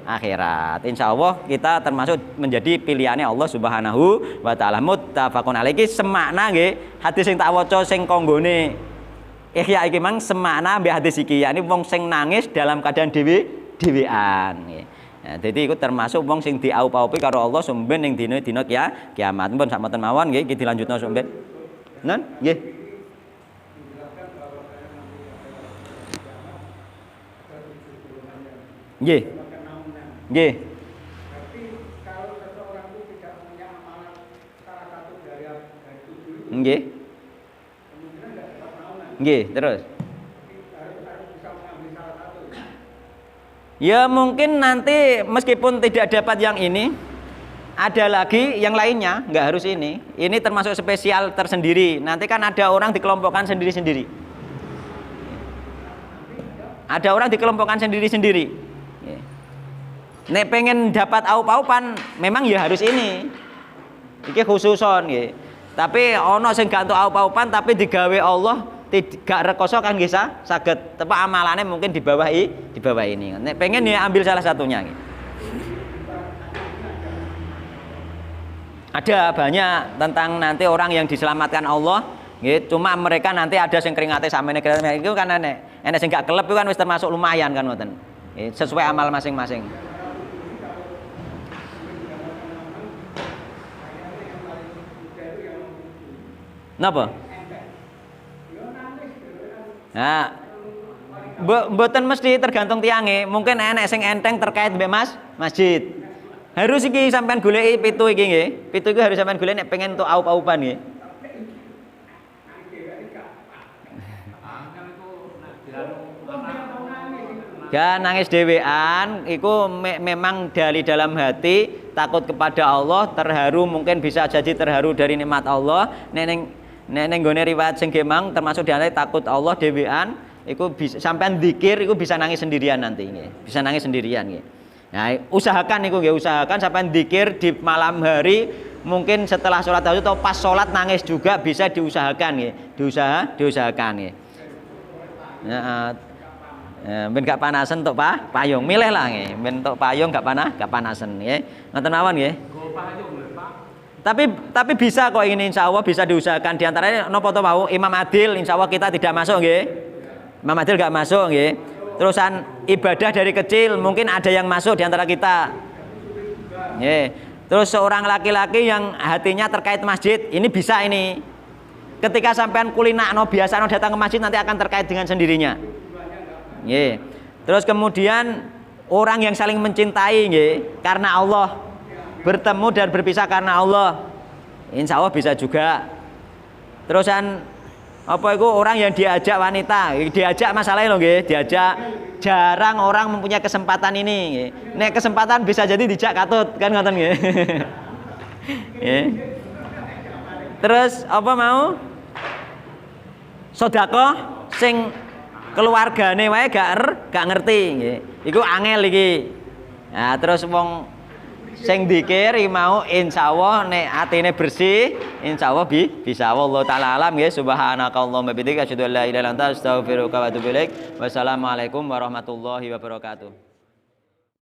Speaker 1: akhirat. Insyaallah kita termasuk menjadi pilihannya Allah Subhanahu wa taala. Muttafaqun alaihi semakna nggih hadis sing tak waca sing konggone Ihya iki mang semakna mbek hadis iki yakni wong sing nangis dalam keadaan dhewean nggih. Nah, jadi itu termasuk wong sing diaup-aupi karo Allah sumben ning dina kiamat. Pun sakmeten mawon nggih iki dilanjutno sumben. Nun nggih. Nggih. Nggih.
Speaker 2: Tapi kalau seseorang itu tidak punya amalan salah satu dari 7
Speaker 1: Nggih.
Speaker 2: kemungkinan tidak dapat naungan.
Speaker 1: Nggih, terus.
Speaker 2: Harus bisa mengambil salah satu.
Speaker 1: Ya mungkin nanti meskipun tidak dapat yang ini, ada lagi yang lainnya, nggak harus ini. Ini termasuk spesial tersendiri. Nanti kan ada orang dikelompokkan sendiri-sendiri. Ada orang dikelompokkan sendiri-sendiri. Nek pengen dapat aup-aupan, memang ya harus ini. Iki khususon nggih. Tapi ana sing gak entuk aup-aupan tapi digawe Allah tidak rekoso kan nggih saged tepak amalane mungkin di bawah ini. Nek pengen ya ambil salah satunya nggih. Ada banyak tentang nanti orang yang diselamatkan Allah nggih, cuma mereka nanti ada sing keringate samene itu kan enek sing gak kelep itu kan wis termasuk lumayan kan ngoten. Sesuai amal masing-masing. Napa? Nah, mboten mesti tergantung tiange. Mungkin enek sing enteng terkait mbek masjid. Harus iki sampean goleki pitu iki nggih. Pitu iki harus sampean golek nek pengen entuk aup-aupan nggih. Gak nangis dhewean, iku memang dari dalam hati takut kepada Allah, terharu, mungkin bisa jadi terharu dari nikmat Allah. Nek nggone riwayat sing gemang termasuk diantara takut Allah dhewean, iku bisa sampean zikir iku bisa nangis sendirian nanti nggih. Bisa nangis sendirian nggih. Nah, usahakan iku nggih, usahakan sampean zikir di malam hari. Mungkin setelah sholat tahajud atau pas sholat nangis juga bisa diusahakan ya, diusahakan ya. Ben gak panasan untuk payung, milih lah ya. Ben untuk payung gak panasan ya. Ngoten mawon ya. Tapi bisa kok ini, insya Allah bisa diusahakan. Di antaranya nopo to mau Imam Adil, insya Allah kita tidak masuk ya. Imam Adil gak masuk ya. Terusan ibadah dari kecil mungkin ada yang masuk di antara kita. Ya. Terus seorang laki-laki yang hatinya terkait masjid, ini bisa ini. Ketika sampean kulinakno biasa datang ke masjid nanti akan terkait dengan sendirinya. Nggih. Terus kemudian orang yang saling mencintai nggih, karena Allah, bertemu dan berpisah karena Allah. Insya Allah bisa juga. Terusan apa itu orang yang diajak wanita, diajak masalahnya loh nggih, diajak. Jarang orang mempunyai kesempatan ini. Nek kesempatan bisa jadi dijak katut kan ngoten nggih. Terus apa mau? Sedekah sing keluargane wae gak ngerti nggih. Iku angel iki. Nah, terus wong sing dzikir mau insyaallah nek atine bersih, insyaallah bisa. Wallahu taala alam ya. Subhanakallahumma bihamdika asyhadu an la ilaha illa anta astaghfiruka wa atubu ilaik. Wassalamualaikum warahmatullahi wabarakatuh.